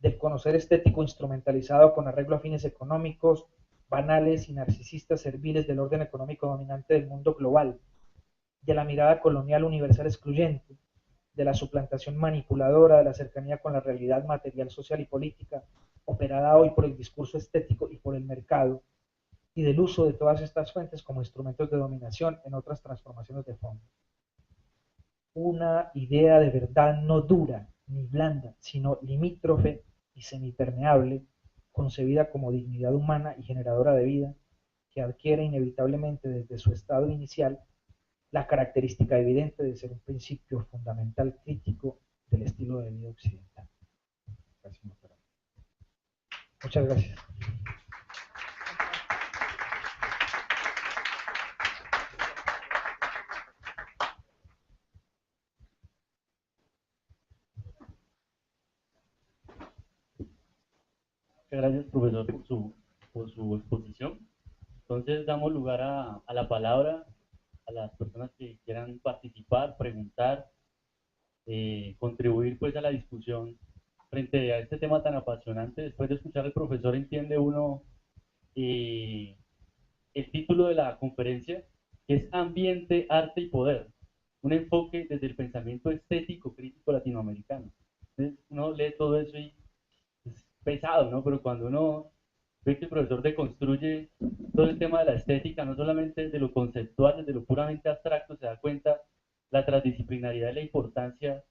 del conocer estético instrumentalizado con arreglo a fines económicos, banales y narcisistas serviles del orden económico dominante del mundo global, de la mirada colonial universal excluyente, de la suplantación manipuladora de la cercanía con la realidad material, social y política, operada hoy por el discurso estético y por el mercado, y del uso de todas estas fuentes como instrumentos de dominación en otras transformaciones de fondo. Una idea de verdad no dura ni blanda, sino limítrofe y semipermeable, concebida como dignidad humana y generadora de vida, que adquiere inevitablemente desde su estado inicial la característica evidente de ser un principio fundamental crítico del estilo de vida occidental. Muchas gracias. Gracias, profesor, por su exposición. Entonces, damos lugar a la palabra a las personas que quieran participar, preguntar, contribuir pues a la discusión frente a este tema tan apasionante. Después de escuchar al profesor, entiende uno eh, el título de la conferencia, que es Ambiente, Arte y Poder, un enfoque desde el pensamiento estético crítico latinoamericano. Entonces, uno lee todo eso y es pesado, ¿no? Pero cuando uno ve que el profesor deconstruye todo el tema de la estética, no solamente desde lo conceptual, desde lo puramente abstracto, se da cuenta la transdisciplinaridad y la importancia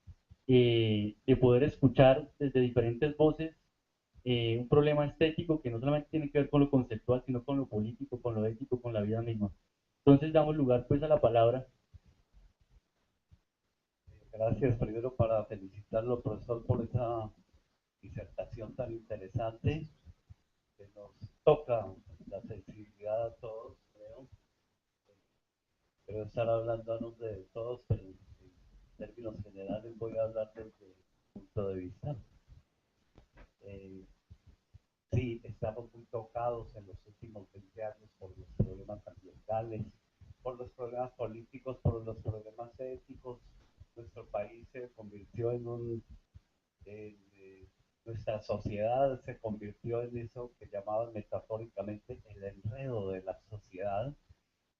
de poder escuchar desde diferentes voces un problema estético que no solamente tiene que ver con lo conceptual, sino con lo político, con lo ético, con la vida misma. Entonces damos lugar pues a la palabra. Gracias primero para felicitarlo, profesor, por esa disertación tan interesante que nos toca la sensibilidad a todos, creo. Creo estar hablando a nombre de todos, pero en términos generales voy a hablar desde mi punto de vista. Sí, estamos muy tocados en los últimos 20 años por los problemas ambientales, por los problemas políticos, por los problemas éticos. Nuestro país se convirtió en, nuestra sociedad se convirtió en eso que llamaban metafóricamente el enredo de la sociedad.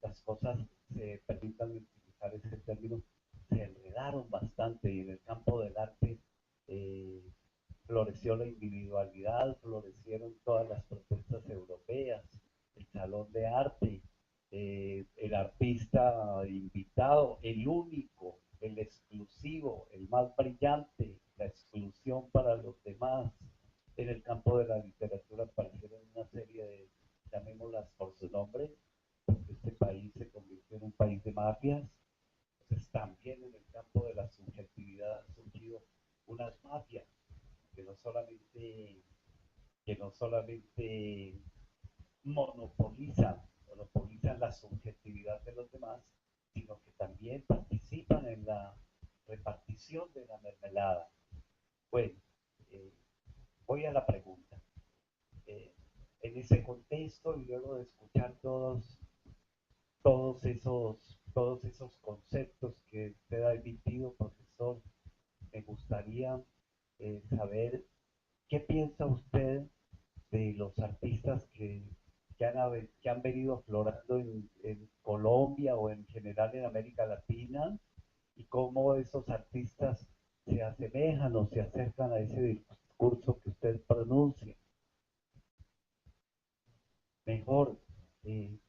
Las cosas, se permitan utilizar ese término, se enredaron bastante y en el campo del arte eh, floreció la individualidad, florecieron todas las protestas europeas, el salón de arte, el artista invitado, el único, el exclusivo, el más brillante, la exclusión para los demás. En el campo de la literatura aparecieron una serie de, llamémoslas por su nombre, porque este país se convirtió en un país de mafias. Entonces también en el campo de la subjetividad han surgido unas mafias que no solamente, que no solamente monopolizan la subjetividad de los demás, sino que también participan en la repartición de la mermelada. Bueno, eh, voy a la pregunta. Eh, en ese contexto y luego de escuchar todos esos conceptos que usted ha emitido, profesor, me gustaría saber qué piensa usted de los artistas que han venido aflorando en Colombia o en general en América Latina y cómo esos artistas se asemejan o se acercan a ese discurso que usted pronuncia. Mejor,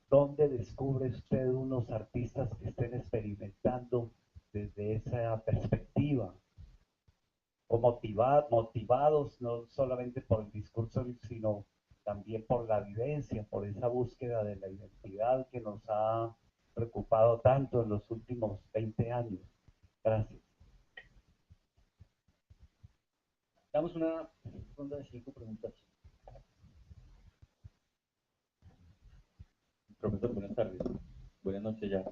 ¿dónde descubre usted unos artistas que estén experimentando desde esa perspectiva? O motivados no solamente por el discurso, sino también por la vivencia, por esa búsqueda de la identidad que nos ha preocupado tanto en los últimos 20 años. Gracias. Damos una ronda de 5 preguntas. Profesor, buenas tardes. Buenas noches ya.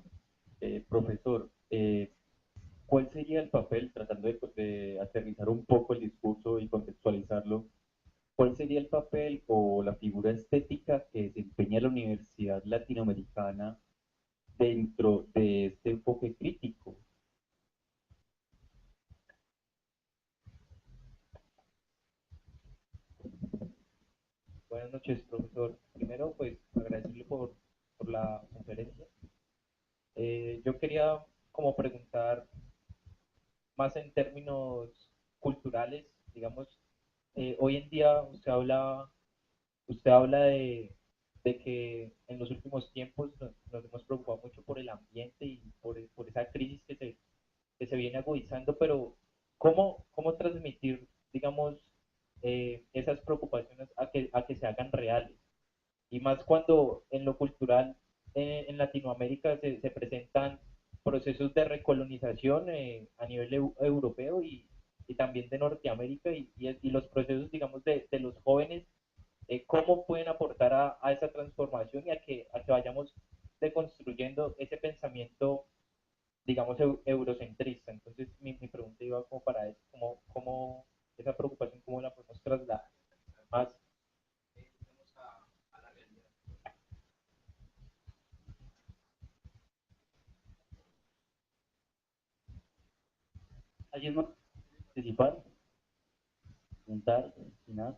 Profesor, ¿cuál sería el papel, tratando de aterrizar un poco el discurso y contextualizarlo, cuál sería el papel o la figura estética que desempeña la Universidad Latinoamericana dentro de este enfoque crítico? Buenas noches, profesor. Primero, pues agradecerle por la conferencia. Yo quería como preguntar más en términos culturales, digamos, hoy en día usted habla de que en los últimos tiempos nos hemos preocupado mucho por el ambiente y por esa crisis que se viene agudizando, pero ¿cómo transmitir, digamos, esas preocupaciones a que se hagan reales? Y más cuando en lo cultural en Latinoamérica se presentan procesos de recolonización a nivel europeo y también de Norteamérica y los procesos, digamos, de los jóvenes, cómo pueden aportar a esa transformación y a que vayamos deconstruyendo ese pensamiento, digamos, eurocentrista. Entonces, mi pregunta iba como para eso, cómo esa preocupación, cómo la podemos trasladar más a la realidad. ¿Alguien más participar? ¿Preguntar? ¿Opinar?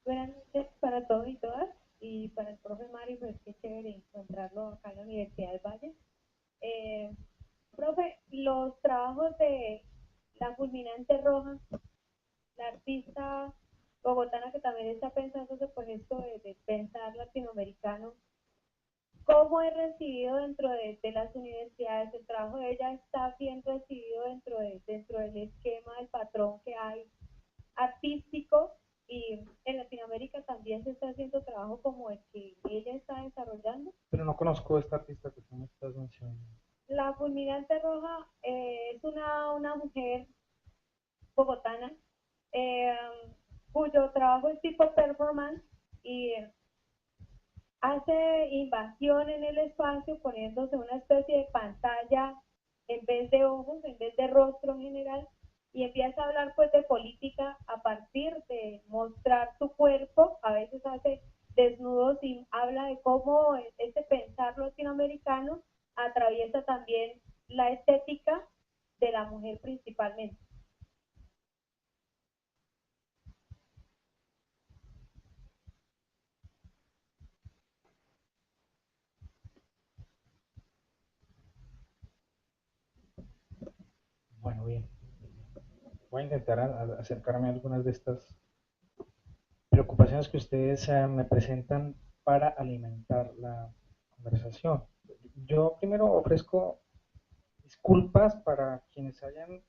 Buenas noches para todos y todas, y para el profe Mario, pues qué chévere encontrarlo acá en la Universidad del Valle. Eh, Profe, los trabajos de la fulminante roja, la artista bogotana que también está pensándose pues esto de pensar latinoamericano, ¿cómo es recibido de las universidades? ¿El trabajo de ella está bien recibido dentro del esquema, del patrón que hay artístico? Y en Latinoamérica también se está haciendo trabajo como el que ella está desarrollando. Pero no conozco esta artista que tú me estás mencionando. La fulminante roja es una mujer bogotana eh, cuyo trabajo es tipo performance y hace invasión en el espacio poniéndose una especie de pantalla en vez de ojos, en vez de rostro en general, y empieza a hablar pues de política a partir de mostrar su cuerpo, a veces hace desnudos y habla de cómo este pensar latinoamericano atraviesa también la estética de la mujer principalmente. Bueno, bien. Voy a intentar acercarme a algunas de estas preocupaciones que ustedes me presentan para alimentar la conversación. Yo primero ofrezco disculpas para quienes hayan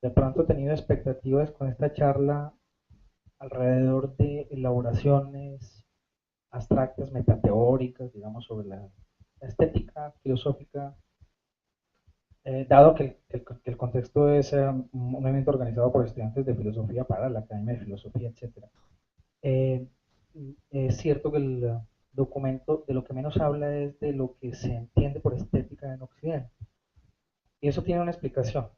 de pronto tenido expectativas con esta charla alrededor de elaboraciones abstractas, metateóricas, digamos, sobre la estética filosófica, dado que el contexto es un evento organizado por estudiantes de filosofía para la Academia de Filosofía, etc. Es cierto que el documento de lo que menos habla es de lo que se entiende por estética en Occidente. Y eso tiene una explicación.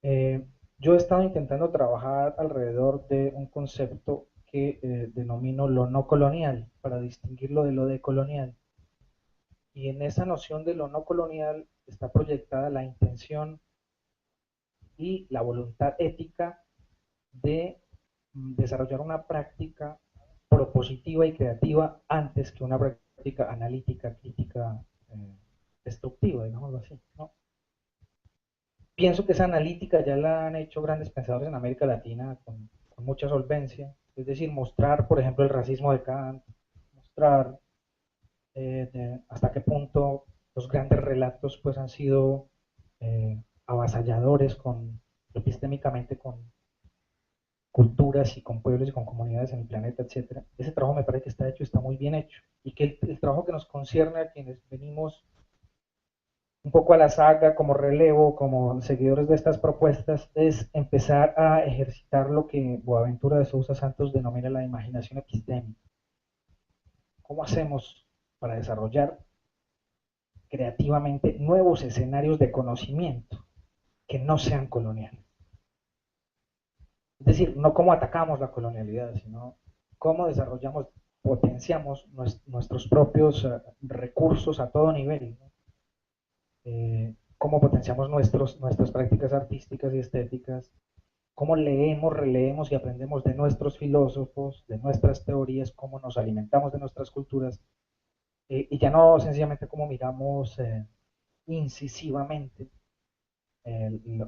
Yo he estado intentando trabajar alrededor de un concepto que denomino lo no colonial, para distinguirlo de lo decolonial. Y en esa noción de lo no colonial está proyectada la intención y la voluntad ética de desarrollar una práctica propositiva y creativa antes que una práctica analítica, crítica, destructiva, digámoslo así, ¿no? Pienso que esa analítica ya la han hecho grandes pensadores en América Latina con mucha solvencia, es decir, mostrar, por ejemplo, el racismo de Kant, mostrar hasta qué punto los grandes relatos pues han sido avasalladores epistémicamente con culturas y con pueblos y con comunidades en el planeta, etcétera. Ese trabajo me parece que está hecho, está muy bien hecho, y que el trabajo que nos concierne a quienes venimos un poco a la saga como relevo, como seguidores de estas propuestas, es empezar a ejercitar lo que Boaventura de Sousa Santos denomina la imaginación epistémica. ¿Cómo hacemos para desarrollar creativamente nuevos escenarios de conocimiento que no sean coloniales? Es decir, no cómo atacamos la colonialidad, sino cómo desarrollamos, potenciamos nuestros propios recursos a todo nivel, ¿no? Cómo potenciamos nuestras prácticas artísticas y estéticas, cómo leemos, releemos y aprendemos de nuestros filósofos, de nuestras teorías, cómo nos alimentamos de nuestras culturas, y ya no sencillamente cómo miramos incisivamente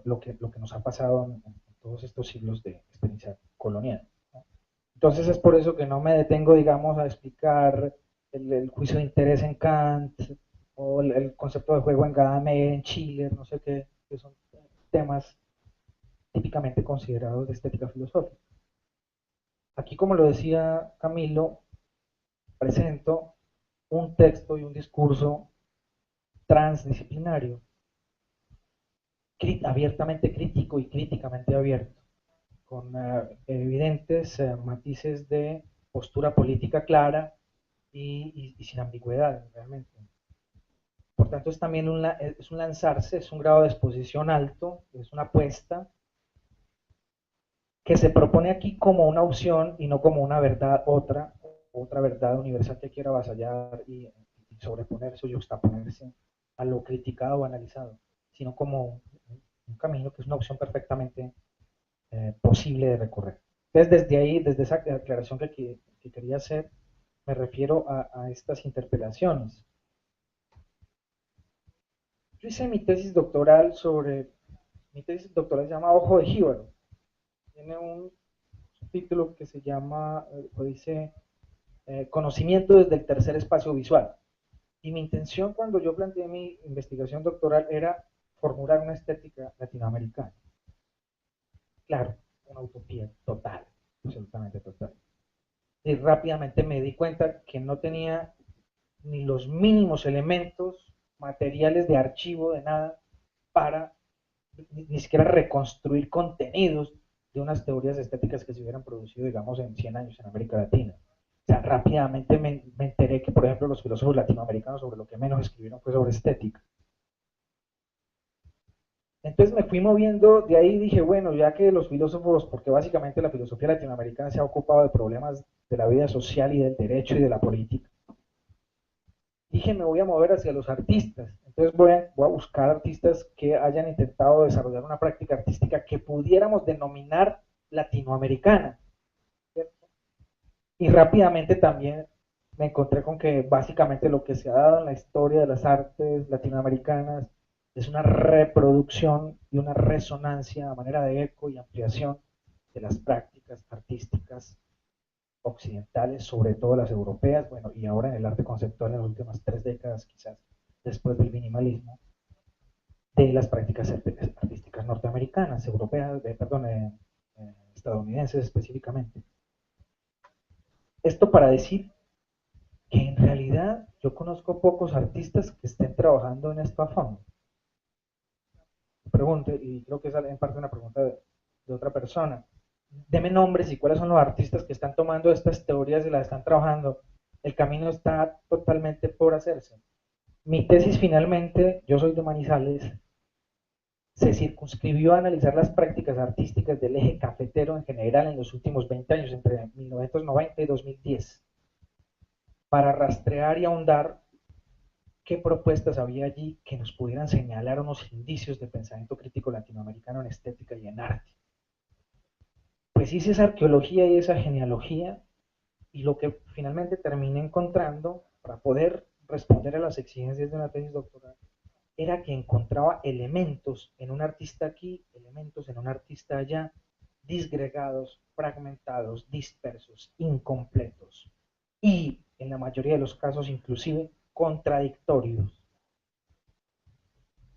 lo que nos ha pasado en todos estos siglos de experiencia colonial, ¿no? Entonces es por eso que no me detengo, digamos, a explicar el juicio de interés en Kant o el concepto de juego en Gadamer, en Schiller, no sé qué, que son temas típicamente considerados de estética filosófica. Aquí, como lo decía Camilo, presento un texto y un discurso transdisciplinario, abiertamente crítico y críticamente abierto, con evidentes matices de postura política clara y sin ambigüedad realmente. Por tanto, es también es un lanzarse, es un grado de exposición alto, es una apuesta que se propone aquí como una opción y no como una verdad, otra verdad universal que quiera avasallar y sobreponerse o juxtaponerse a lo criticado o analizado, sino como un camino que es una opción perfectamente posible de recorrer. Entonces, desde ahí, desde esa aclaración que quería hacer, me refiero a estas interpelaciones. Yo hice mi tesis doctoral se llama Ojo de Jíbaro. Tiene un título que se llama, dice, Conocimiento desde el tercer espacio visual. Y mi intención cuando yo planteé mi investigación doctoral era formular una estética latinoamericana. Claro, una utopía total, absolutamente total. Y rápidamente me di cuenta que no tenía ni los mínimos elementos materiales de archivo, de nada, para ni siquiera reconstruir contenidos de unas teorías estéticas que se hubieran producido, digamos, en 100 años en América Latina. O sea, rápidamente me enteré que, por ejemplo, los filósofos latinoamericanos sobre lo que menos escribieron fue sobre estética. Entonces me fui moviendo de ahí y dije, bueno, ya que los filósofos, porque básicamente la filosofía latinoamericana se ha ocupado de problemas de la vida social y del derecho y de la política, dije, me voy a mover hacia los artistas. Entonces voy a buscar artistas que hayan intentado desarrollar una práctica artística que pudiéramos denominar latinoamericana, ¿cierto? Y rápidamente también me encontré con que básicamente lo que se ha dado en la historia de las artes latinoamericanas es una reproducción y una resonancia a manera de eco y ampliación de las prácticas artísticas occidentales, sobre todo las europeas, bueno, y ahora en el arte conceptual en las últimas 3 décadas, quizás después del minimalismo, de las prácticas artísticas norteamericanas, europeas, perdón, estadounidenses específicamente. Esto para decir que en realidad yo conozco pocos artistas que estén trabajando en esto a fondo. Pregunto, y creo que es en parte una pregunta de otra persona. Deme nombres y cuáles son los artistas que están tomando estas teorías y las están trabajando. El camino está totalmente por hacerse. Mi tesis finalmente, yo soy de Manizales, se circunscribió a analizar las prácticas artísticas del eje cafetero en general en los últimos 20 años, entre 1990 y 2010, para rastrear y ahondar qué propuestas había allí que nos pudieran señalar unos indicios de pensamiento crítico latinoamericano en estética y en arte. Pues hice esa arqueología y esa genealogía, y lo que finalmente terminé encontrando para poder responder a las exigencias de una tesis doctoral era que encontraba elementos en un artista aquí, elementos en un artista allá, disgregados, fragmentados, dispersos, incompletos y en la mayoría de los casos inclusive contradictorios.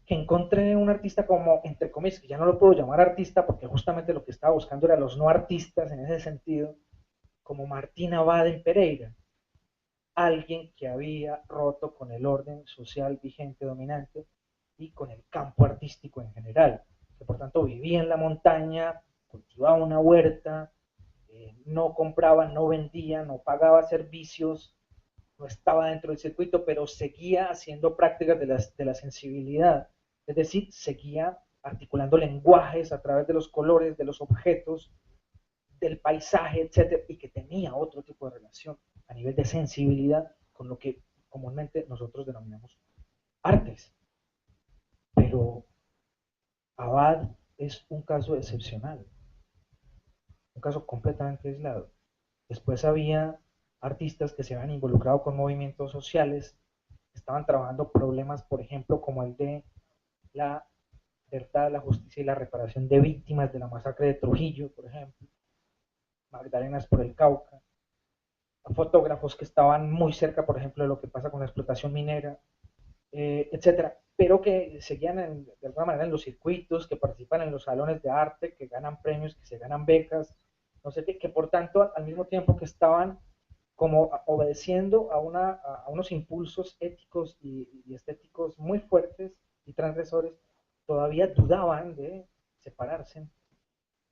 Que encontré un artista como, entre comillas, que ya no lo puedo llamar artista porque justamente lo que estaba buscando eran los no artistas en ese sentido, como Martín Abad en Pereira, alguien que había roto con el orden social vigente dominante y con el campo artístico en general, que por tanto vivía en la montaña, cultivaba una huerta, no compraba, no vendía, no pagaba servicios, no estaba dentro del circuito, pero seguía haciendo prácticas de la sensibilidad, es decir, seguía articulando lenguajes a través de los colores, de los objetos, del paisaje, etcétera, y que tenía otro tipo de relación a nivel de sensibilidad con lo que comúnmente nosotros denominamos artes. Pero Abad es un caso excepcional, un caso completamente aislado. Después había artistas que se habían involucrado con movimientos sociales, estaban trabajando problemas, por ejemplo, como el de la verdad, la justicia y la reparación de víctimas de la masacre de Trujillo, por ejemplo, Magdalenas por el Cauca, fotógrafos que estaban muy cerca, por ejemplo, de lo que pasa con la explotación minera, etcétera, pero que seguían de alguna manera en los circuitos, que participan en los salones de arte, que ganan premios, que se ganan becas, no sé qué, que por tanto, al mismo tiempo que estaban como obedeciendo a unos impulsos éticos y estéticos muy fuertes y transgresores, todavía dudaban de separarse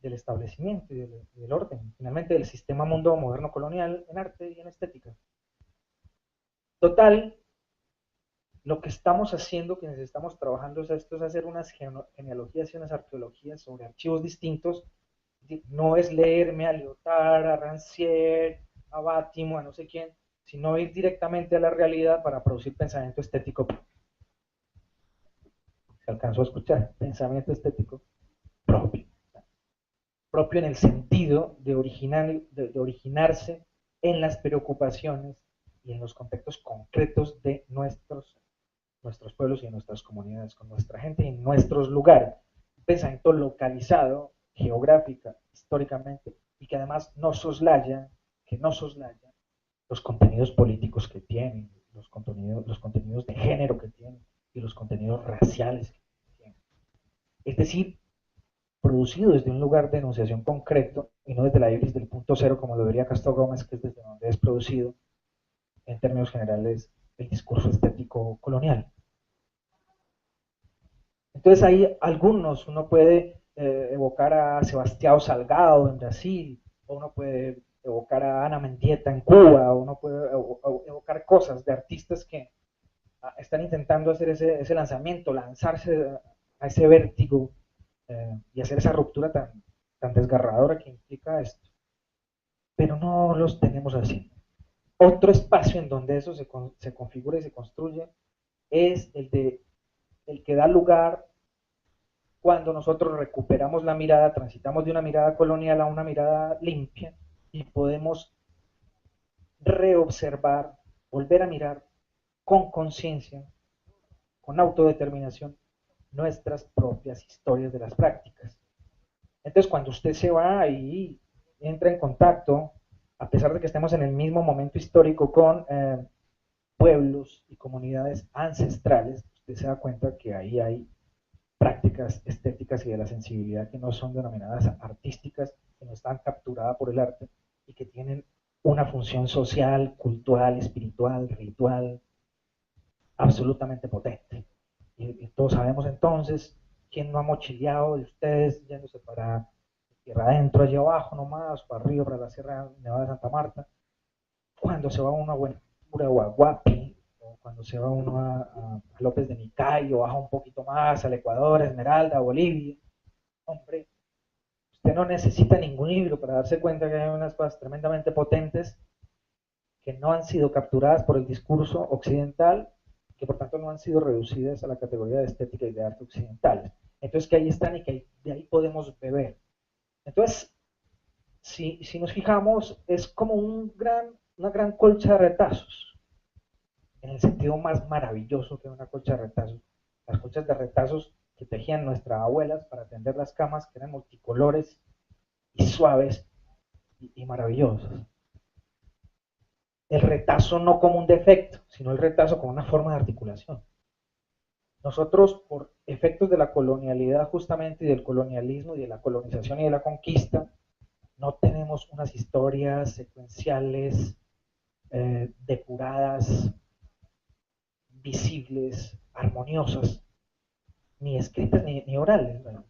del establecimiento y del orden, finalmente del sistema mundo moderno colonial en arte y en estética. Total, lo que estamos haciendo, quienes estamos trabajando, esto es hacer unas genealogías y unas arqueologías sobre archivos distintos. No es leerme a Lyotard, a Rancière, a Bátimo, a no sé quién, sino ir directamente a la realidad para producir pensamiento estético. Se alcanzó a escuchar, pensamiento estético propio. Propio en el sentido de originarse en las preocupaciones y en los contextos concretos de nuestros pueblos y en nuestras comunidades, con nuestra gente y en nuestros lugares. Un pensamiento localizado, geográfica, históricamente, y que además que no soslaya los contenidos políticos que tienen, los contenidos de género que tienen y los contenidos raciales que tienen. Es decir, producido desde un lugar de enunciación concreto y no desde la ibris del punto cero, como lo diría Castro Gómez, que es desde donde es producido, en términos generales, el discurso estético colonial. Entonces hay algunos, uno puede evocar a Sebastião Salgado en Brasil, o uno puede evocar a Ana Mendieta en Cuba, o uno puede evocar cosas de artistas que están intentando hacer ese lanzamiento, lanzarse a ese vértigo y hacer esa ruptura tan desgarradora que implica esto. Pero no los tenemos así. Otro espacio en donde eso se configura y se construye es el que da lugar cuando nosotros recuperamos la mirada, transitamos de una mirada colonial a una mirada limpia y podemos reobservar, volver a mirar con conciencia, con autodeterminación, nuestras propias historias de las prácticas. Entonces, cuando usted se va y entra en contacto, a pesar de que estemos en el mismo momento histórico con pueblos y comunidades ancestrales, usted se da cuenta que ahí hay prácticas estéticas y de la sensibilidad que no son denominadas artísticas, que no están capturadas por el arte y que tienen una función social, cultural, espiritual, ritual, absolutamente potente. Y todos sabemos entonces quién no ha mochileado de ustedes yéndose para tierra adentro, allá abajo nomás, para arriba, para la Sierra Nevada de Santa Marta, cuando se va uno a Buenaventura o a Guapi, o cuando se va uno a López de Micay, o baja un poquito más al Ecuador, Esmeralda, Bolivia. Hombre, usted no necesita ningún libro para darse cuenta que hay unas cosas tremendamente potentes que no han sido capturadas por el discurso occidental, que por tanto no han sido reducidas a la categoría de estética y de arte occidentales. Entonces que ahí están y que de ahí podemos beber. Entonces, si nos fijamos, es como una gran colcha de retazos, en el sentido más maravilloso que una colcha de retazos. Las colchas de retazos que tejían nuestras abuelas para tender las camas, que eran multicolores y suaves y maravillosos. El retazo no como un defecto, sino el retazo como una forma de articulación. Nosotros, por efectos de la colonialidad justamente y del colonialismo y de la colonización y de la conquista, no tenemos unas historias secuenciales, depuradas, visibles, armoniosas, ni escritas ni orales. ¿No?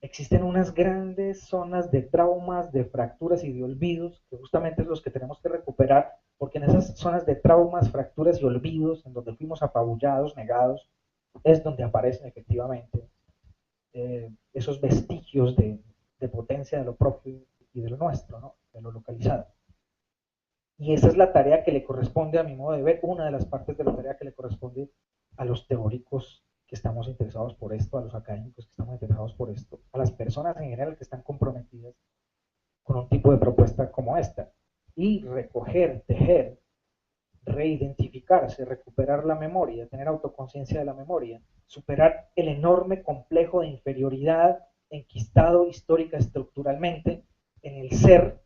Existen unas grandes zonas de traumas, de fracturas y de olvidos, que justamente es los que tenemos que recuperar, porque en esas zonas de traumas, fracturas y olvidos, en donde fuimos apabullados, negados, es donde aparecen efectivamente esos vestigios de potencia de lo propio y de lo nuestro, ¿no? De lo localizado. Y esa es la tarea que le corresponde, a mi modo de ver, una de las partes de la tarea que le corresponde a los teóricos que estamos interesados por esto, a los académicos que estamos interesados por esto, a las personas en general que están comprometidas con un tipo de propuesta como esta. Y recoger, tejer, reidentificarse, recuperar la memoria, tener autoconciencia de la memoria, superar el enorme complejo de inferioridad enquistado histórica estructuralmente en el ser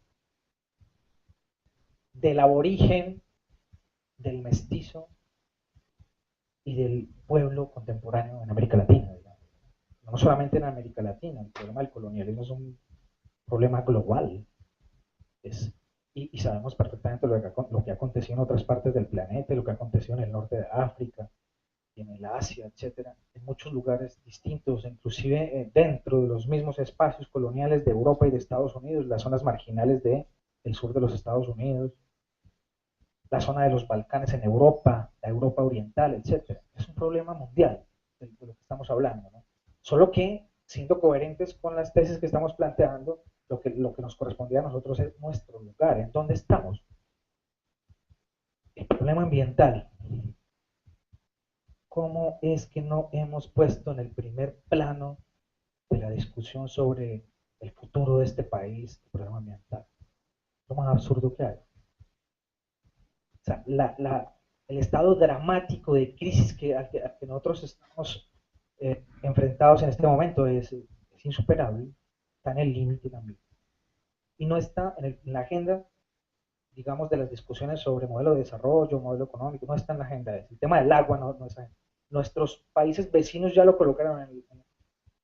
del aborigen, del mestizo y del pueblo contemporáneo en América Latina. Digamos. No solamente en América Latina, el problema del colonialismo es un problema global. Y sabemos perfectamente lo que aconteció en otras partes del planeta, lo que aconteció en el norte de África, y en el Asia, etcétera, en muchos lugares distintos, inclusive dentro de los mismos espacios coloniales de Europa y de Estados Unidos, las zonas marginales del sur de los Estados Unidos, la zona de los Balcanes en Europa, la Europa oriental, etcétera. Es un problema mundial de lo que estamos hablando, ¿no? Solo que, siendo coherentes con las tesis que estamos planteando, lo que nos correspondía a nosotros es nuestro lugar, en dónde estamos. El problema ambiental. ¿Cómo es que no hemos puesto en el primer plano de la discusión sobre el futuro de este país el problema ambiental? Lo más absurdo que hay. O sea, el estado dramático de crisis al que nosotros estamos enfrentados en este momento es insuperable, está en el límite también. Y no está en la agenda, digamos, de las discusiones sobre modelo de desarrollo, modelo económico, no está en la agenda. El tema del agua no está. Nuestros países vecinos ya lo colocaron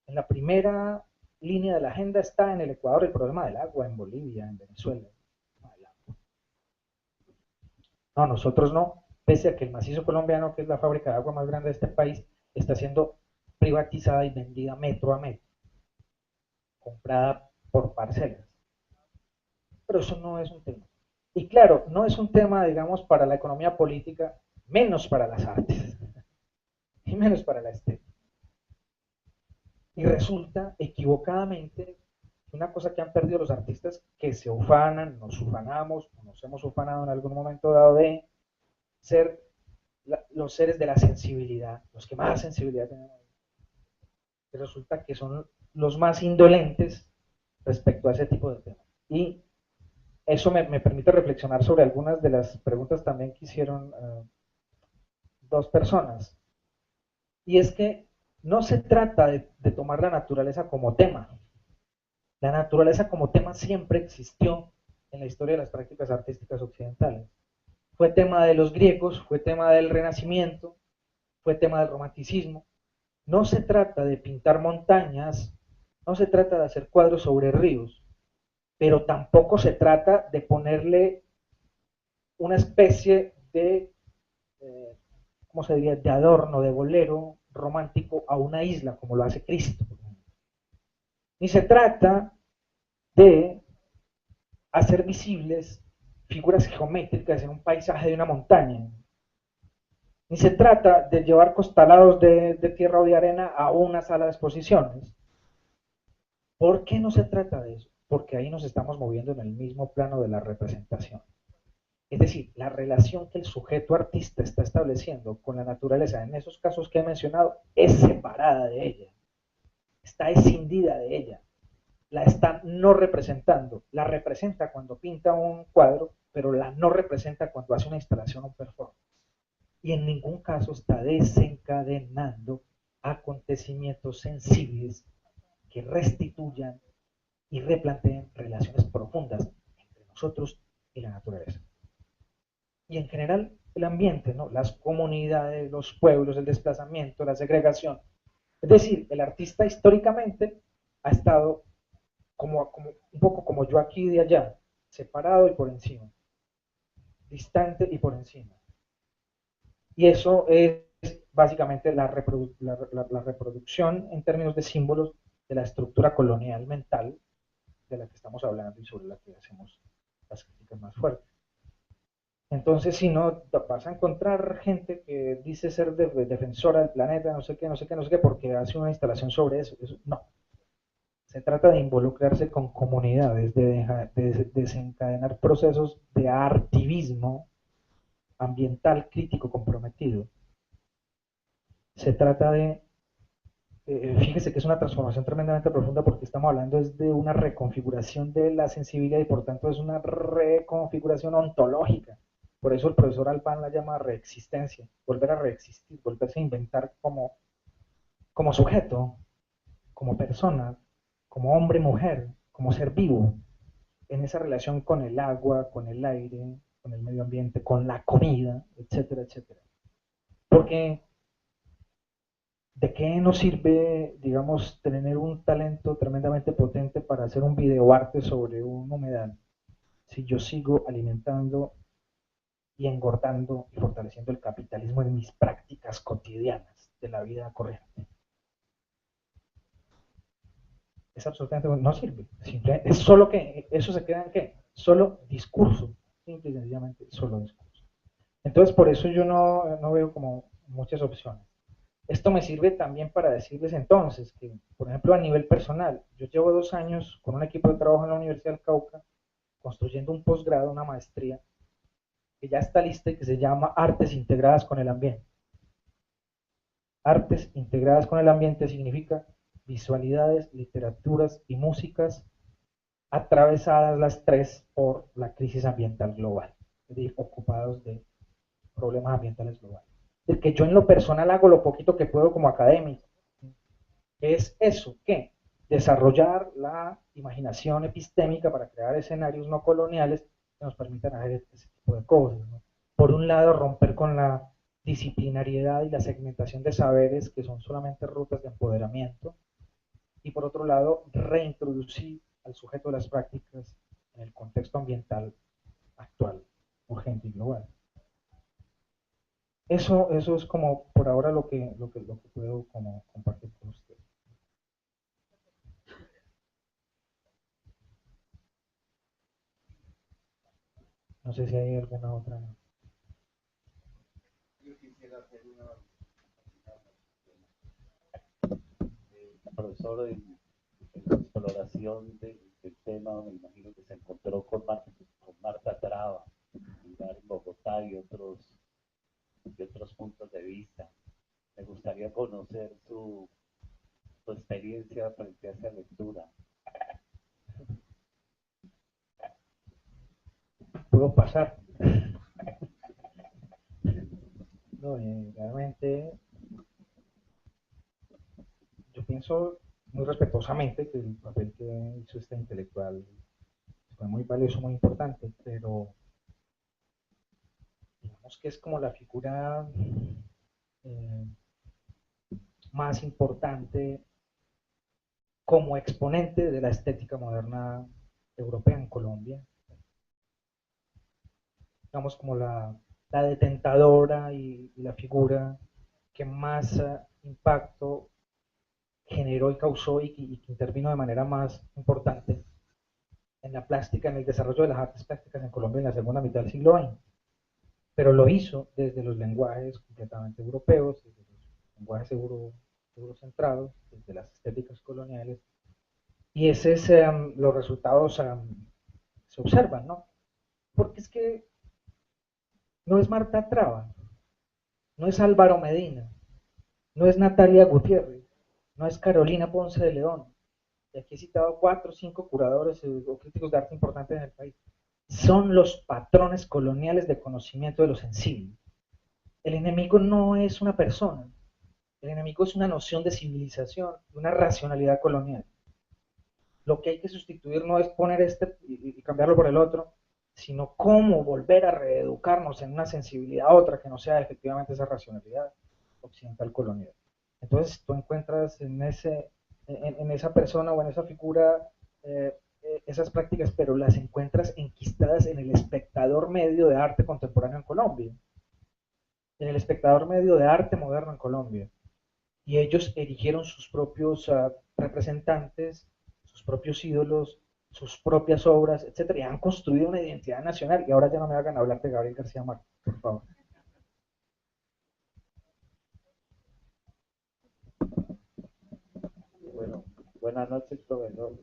en la primera línea de la agenda, está en el Ecuador el problema del agua, en Bolivia, en Venezuela. No, nosotros no, pese a que el macizo colombiano, que es la fábrica de agua más grande de este país, está siendo privatizada y vendida metro a metro, comprada por parcelas. Pero eso no es un tema. Y claro, no es un tema, digamos, para la economía política, menos para las artes, y menos para la estética. Y resulta equivocadamente una cosa que han perdido los artistas que se ufanan, nos ufanamos, o nos hemos ufanado en algún momento dado de ser los seres de la sensibilidad, los que más sensibilidad tienen. Y resulta que son los más indolentes respecto a ese tipo de temas. Y eso me permite reflexionar sobre algunas de las preguntas también que hicieron dos personas. Y es que no se trata de tomar la naturaleza como tema. La naturaleza como tema siempre existió en la historia de las prácticas artísticas occidentales. Fue tema de los griegos, fue tema del Renacimiento, fue tema del romanticismo. No se trata de pintar montañas, no se trata de hacer cuadros sobre ríos, pero tampoco se trata de ponerle una especie de, ¿cómo se diría?, de adorno, de bolero romántico a una isla, como lo hace Cristo. Ni se trata de hacer visibles figuras geométricas en un paisaje de una montaña. Ni se trata de llevar costalados de tierra o de arena a una sala de exposiciones. ¿Por qué no se trata de eso? Porque ahí nos estamos moviendo en el mismo plano de la representación. Es decir, la relación que el sujeto artista está estableciendo con la naturaleza en esos casos que he mencionado es separada de ella, está escindida de ella, la está no representando, la representa cuando pinta un cuadro, pero la no representa cuando hace una instalación o un performance. Y en ningún caso está desencadenando acontecimientos sensibles que restituyan y replanteen relaciones profundas entre nosotros y la naturaleza. Y en general el ambiente, ¿no? Las comunidades, los pueblos, el desplazamiento, la segregación. Es decir, el artista históricamente ha estado como un poco como yo aquí de allá, separado y por encima, distante y por encima. Y eso es básicamente la reproducción en términos de símbolos de la estructura colonial mental de la que estamos hablando y sobre la que hacemos las críticas más fuertes. Entonces, si no, vas a encontrar gente que dice ser defensora del planeta, no sé qué, no sé qué, no sé qué, porque hace una instalación sobre eso. No. Se trata de involucrarse con comunidades, de desencadenar procesos de artivismo ambiental crítico comprometido. Se trata de, fíjese que es una transformación tremendamente profunda porque estamos hablando es de una reconfiguración de la sensibilidad y por tanto es una reconfiguración ontológica. Por eso el profesor Alban la llama reexistencia, volver a reexistir, volverse a inventar como sujeto, como persona, como hombre, mujer, como ser vivo, en esa relación con el agua, con el aire, con el medio ambiente, con la comida, etcétera, etcétera. Porque ¿de qué nos sirve, digamos, tener un talento tremendamente potente para hacer un videoarte sobre un humedal si yo sigo alimentando y engordando y fortaleciendo el capitalismo en mis prácticas cotidianas de la vida corriente? Es absolutamente, no sirve. Es solo que, eso se queda en qué? Solo discurso. Simple y sencillamente, solo discurso. Entonces, por eso yo no veo como muchas opciones. Esto me sirve también para decirles entonces que, por ejemplo, a nivel personal, yo llevo 2 años con un equipo de trabajo en la Universidad del Cauca construyendo un posgrado, una maestría, que ya está lista y que se llama Artes Integradas con el Ambiente. Artes integradas con el ambiente significa visualidades, literaturas y músicas atravesadas las tres por la crisis ambiental global, es decir, ocupados de problemas ambientales globales. Es que yo en lo personal hago lo poquito que puedo como académico. Es eso, ¿qué? Desarrollar la imaginación epistémica para crear escenarios no coloniales que nos permitan hacer ese tipo de cosas, ¿no? Por un lado, romper con la disciplinariedad y la segmentación de saberes que son solamente rutas de empoderamiento, y por otro lado, reintroducir al sujeto de las prácticas en el contexto ambiental actual, urgente y global. Eso es como por ahora lo que puedo como compartir con ustedes. No sé si hay alguna otra. Yo quisiera hacer una profesor, en su exploración del tema, me imagino que se encontró con Marta Traba, lugar en Bogotá y otros puntos de vista. Me gustaría conocer su experiencia frente a esa lectura. Puedo pasar. No, realmente yo pienso muy respetuosamente que el papel que hizo esta intelectual fue muy valioso, muy importante, pero digamos que es como la figura eh, más importante como exponente de la estética moderna europea en Colombia. Digamos como la detentadora y la figura que más impacto generó y causó y que intervino de manera más importante en la plástica, en el desarrollo de las artes plásticas en Colombia en la segunda mitad del siglo XX. Pero lo hizo desde los lenguajes completamente europeos, desde los lenguajes eurocentrados, desde las estéticas coloniales. Y ese es, los resultados se observan, ¿no? Porque es que no es Marta Traba, no es Álvaro Medina, no es Natalia Gutiérrez, no es Carolina Ponce de León. Y aquí he citado 4 o 5 curadores o críticos de arte importantes en el país. Son los patrones coloniales de conocimiento de lo sensible. El enemigo no es una persona, el enemigo es una noción de civilización, una racionalidad colonial. Lo que hay que sustituir no es poner este y cambiarlo por el otro, sino cómo volver a reeducarnos en una sensibilidad a otra que no sea efectivamente esa racionalidad occidental colonial. Entonces tú encuentras en esa persona o en esa figura esas prácticas, pero las encuentras enquistadas en el espectador medio de arte contemporáneo en Colombia, en el espectador medio de arte moderno en Colombia. Y ellos erigieron sus propios representantes, sus propios ídolos, sus propias obras, etcétera, y han construido una identidad nacional. Y ahora ya no me hagan hablar de Gabriel García Márquez, por favor. Bueno, buenas noches, profesor.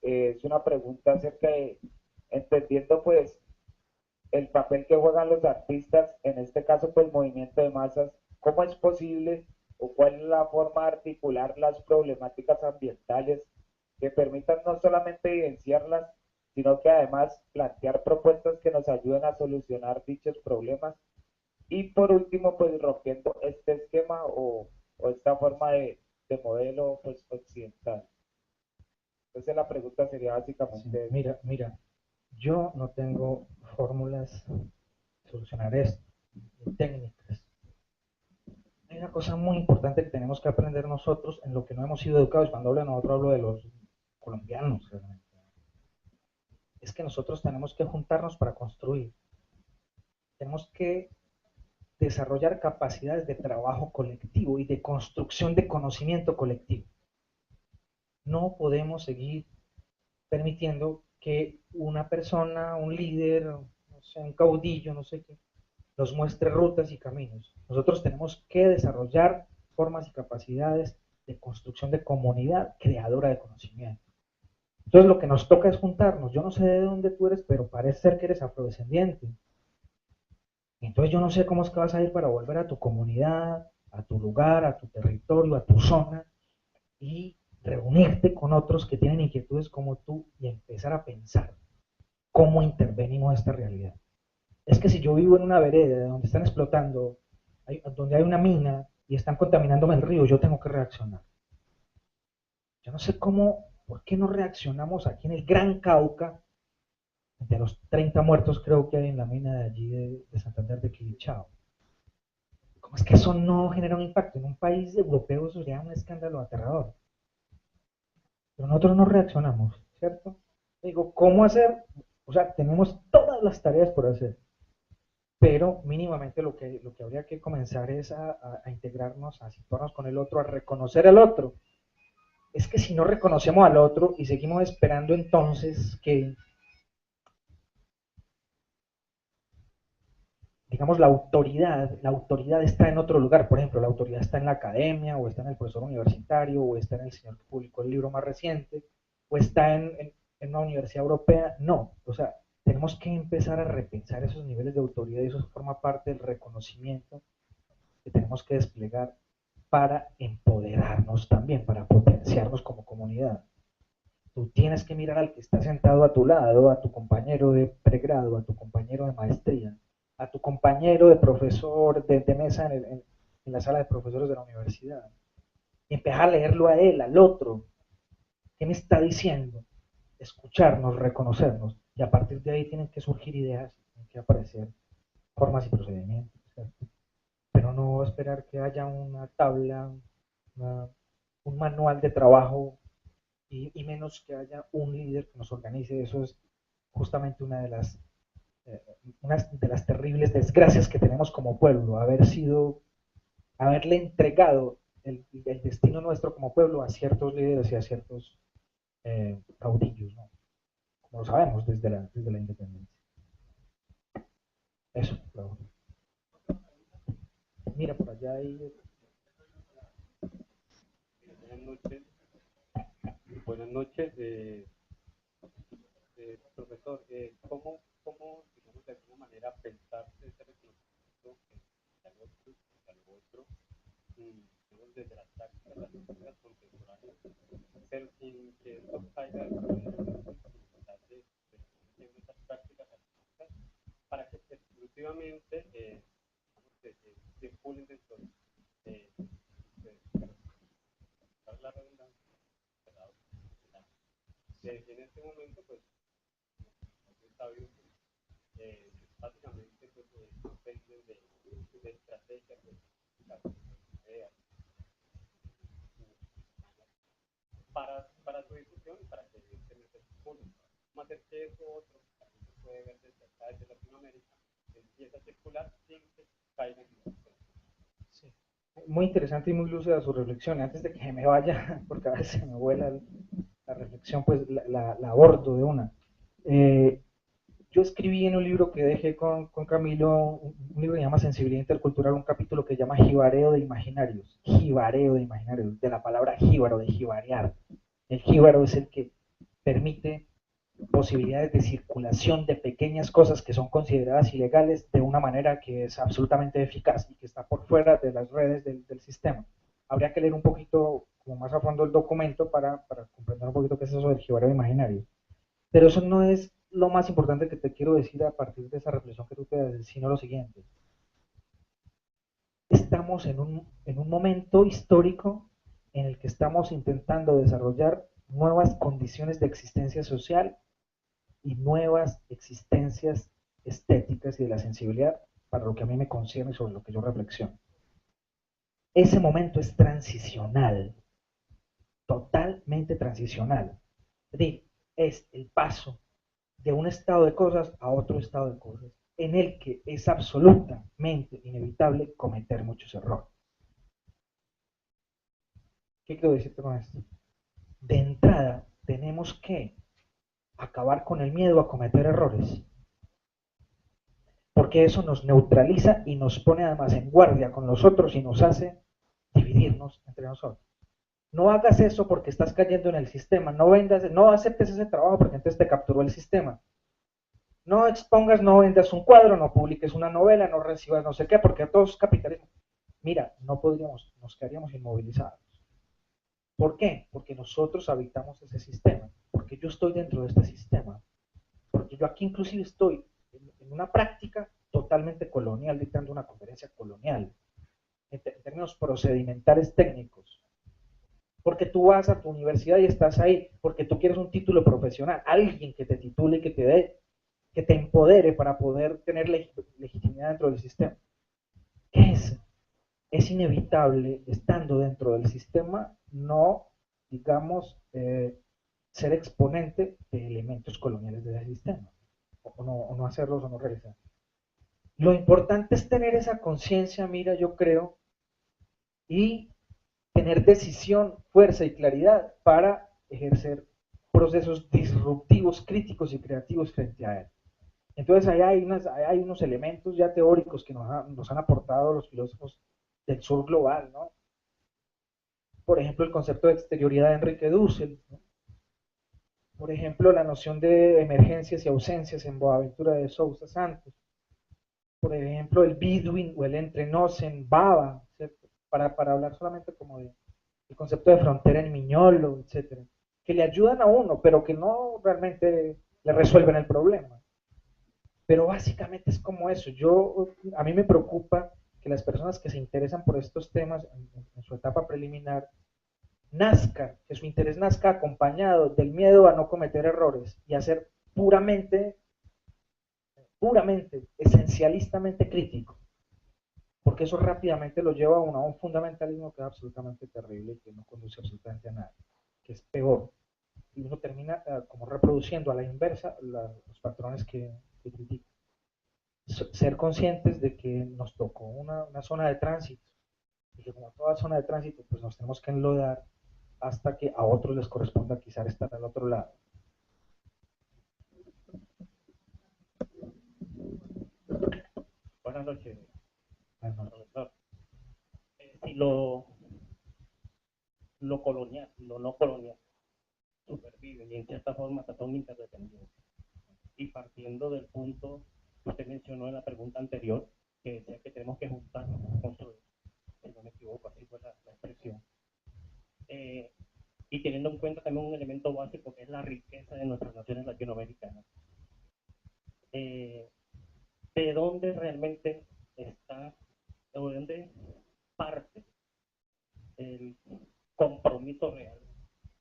Es una pregunta acerca de, entendiendo pues el papel que juegan los artistas, en este caso pues movimiento de masas, ¿cómo es posible o cuál es la forma de articular las problemáticas ambientales que permitan no solamente evidenciarlas, sino que además plantear propuestas que nos ayuden a solucionar dichos problemas? Y por último, pues rompiendo este esquema o esta forma de modelo pues occidental. Entonces la pregunta sería básicamente, Sí, mira, yo no tengo fórmulas de solucionar esto, técnicas. Hay una cosa muy importante que tenemos que aprender nosotros en lo que no hemos sido educados. Cuando hablo de nosotros, hablo de los colombianos, realmente. Es que nosotros tenemos que juntarnos para construir. Tenemos que desarrollar capacidades de trabajo colectivo y de construcción de conocimiento colectivo. No podemos seguir permitiendo que una persona, un líder, no sé, un caudillo, no sé qué, nos muestre rutas y caminos. Nosotros tenemos que desarrollar formas y capacidades de construcción de comunidad creadora de conocimiento. Entonces lo que nos toca es juntarnos. Yo no sé de dónde tú eres, pero parece ser que eres afrodescendiente. Entonces yo no sé cómo es que vas a ir para volver a tu comunidad, a tu lugar, a tu territorio, a tu zona y reunirte con otros que tienen inquietudes como tú y empezar a pensar cómo intervenimos esta realidad. Es que si yo vivo en una vereda donde están explotando, donde hay una mina y están contaminando el río, yo tengo que reaccionar. Yo no sé cómo, por qué no reaccionamos aquí en el Gran Cauca, de los 30 muertos creo que hay en la mina de allí de Santander de Quilichao. ¿Cómo es que eso no genera un impacto? En un país europeo eso sería un escándalo aterrador. Pero nosotros no reaccionamos, ¿cierto? Digo, ¿cómo hacer? O sea, tenemos todas las tareas por hacer, pero mínimamente lo que habría que comenzar es a integrarnos, a situarnos con el otro, a reconocer al otro. Es que si no reconocemos al otro y seguimos esperando entonces que digamos, la autoridad está en otro lugar. Por ejemplo, la autoridad está en la academia, o está en el profesor universitario, o está en el señor que publicó el libro más reciente, o está en una universidad europea. No, o sea, tenemos que empezar a repensar esos niveles de autoridad, y eso forma parte del reconocimiento que tenemos que desplegar para empoderarnos también, para potenciarnos como comunidad. Tú tienes que mirar al que está sentado a tu lado, a tu compañero de pregrado, a tu compañero de maestría, a tu compañero de profesor de mesa en la sala de profesores de la universidad, y empezar a leerlo a él, al otro. ¿Qué me está diciendo? Escucharnos, reconocernos, y a partir de ahí tienen que surgir ideas, tienen que aparecer formas y procedimientos, ¿cierto? Pero no esperar que haya una tabla, una, un manual de trabajo, y menos que haya un líder que nos organice. Eso es justamente una de las terribles desgracias que tenemos como pueblo, haberle entregado el destino nuestro como pueblo a ciertos líderes y a ciertos caudillos, ¿no? Como lo sabemos desde la independencia. Eso, claro. Mira, por allá hay... Buenas noches. Buenas noches, profesor. ¿Cómo, digamos, de alguna manera pensar ese reconocimiento al otro, digamos, desde las tácticas contemporáneas, pero sin que esto caiga en de esas prácticas artísticas para que exclusivamente circulen dentro de, la redundancia, en este momento, pues, es sabido que básicamente pues, dependen de estrategias, para su difusión y para que evidentemente se circule. Vamos a hacer que eso otro también se puede ver desde acá, desde Latinoamérica, empieza a circular sin que caiga en el. Sí. Muy interesante y muy lúcida su reflexión. Antes de que me vaya, porque a veces se me vuela la reflexión, pues la abordo de una. Yo escribí en un libro que dejé con Camilo, un libro que se llama Sensibilidad Intercultural, un capítulo que se llama Jibareo de Imaginarios. Jibareo de Imaginarios, de la palabra jíbaro, de jibarear. El jíbaro es el que permite posibilidades de circulación de pequeñas cosas que son consideradas ilegales de una manera que es absolutamente eficaz y que está por fuera de las redes del sistema. Habría que leer un poquito como más a fondo el documento para comprender un poquito qué es eso del jibareo imaginario. Pero eso no es lo más importante que te quiero decir a partir de esa reflexión que tú te das, sino lo siguiente. Estamos en un momento histórico en el que estamos intentando desarrollar nuevas condiciones de existencia social y nuevas existencias estéticas y de la sensibilidad para lo que a mí me concierne y sobre lo que yo reflexiono. Ese momento es transicional, totalmente transicional. Es decir, es el paso de un estado de cosas a otro estado de cosas, en el que es absolutamente inevitable cometer muchos errores. ¿Qué quiero decirte con esto? De entrada, tenemos que acabar con el miedo a cometer errores, porque eso nos neutraliza y nos pone además en guardia con los otros y nos hace dividirnos entre nosotros. No hagas eso porque estás cayendo en el sistema, no aceptes ese trabajo porque entonces te capturó el sistema. No expongas, no vendas un cuadro, no publiques una novela, no recibas no sé qué, porque todos es capitalismo. Mira, no podríamos, nos quedaríamos inmovilizados. ¿Por qué? Porque nosotros habitamos ese sistema, porque yo estoy dentro de este sistema, porque yo aquí inclusive estoy en una práctica totalmente colonial, dictando una conferencia colonial, en términos procedimentales técnicos. Porque tú vas a tu universidad y estás ahí, porque tú quieres un título profesional, alguien que te titule, que te empodere para poder tener legitimidad dentro del sistema. ¿Qué es? Es inevitable, estando dentro del sistema, no, digamos, ser exponente de elementos coloniales del sistema, o no hacerlos o no realizar. Lo importante es tener esa conciencia, mira, yo creo, y tener decisión, fuerza y claridad para ejercer procesos disruptivos, críticos y creativos frente a él. Entonces ahí hay unos elementos ya teóricos que nos han aportado los filósofos del sur global, ¿no? Por ejemplo, el concepto de exterioridad de Enrique Dussel, ¿no? Por ejemplo, la noción de emergencias y ausencias en Boaventura de Sousa Santos, por ejemplo, el Bidwin o el entre nos en Baba, ¿cierto? Para hablar solamente como de el concepto de frontera en Miñolo, etcétera, que le ayudan a uno, pero que no realmente le resuelven el problema. Pero básicamente es como eso. A mí me preocupa que las personas que se interesan por estos temas en su etapa preliminar que su interés nazca acompañado del miedo a no cometer errores y a ser puramente, esencialistamente crítico, porque eso rápidamente lo lleva a un fundamentalismo que es absolutamente terrible y que no conduce absolutamente a nada, que es peor. Y uno termina como reproduciendo a la inversa los patrones que critica. Ser conscientes de que nos tocó una zona de tránsito y que como toda zona de tránsito pues nos tenemos que enlodar hasta que a otros les corresponda quizás estar al otro lado. Buenas noches, Bueno, profesor. Si lo colonial, lo no colonial, supervive y en cierta forma hasta son interdependientes. Y partiendo del punto que usted mencionó en la pregunta anterior, que decía que tenemos que juntar, construir, si no me equivoco, así fue la expresión. Y teniendo en cuenta también un elemento básico que es la riqueza de nuestras naciones latinoamericanas. ¿De dónde realmente está, de dónde parte el compromiso real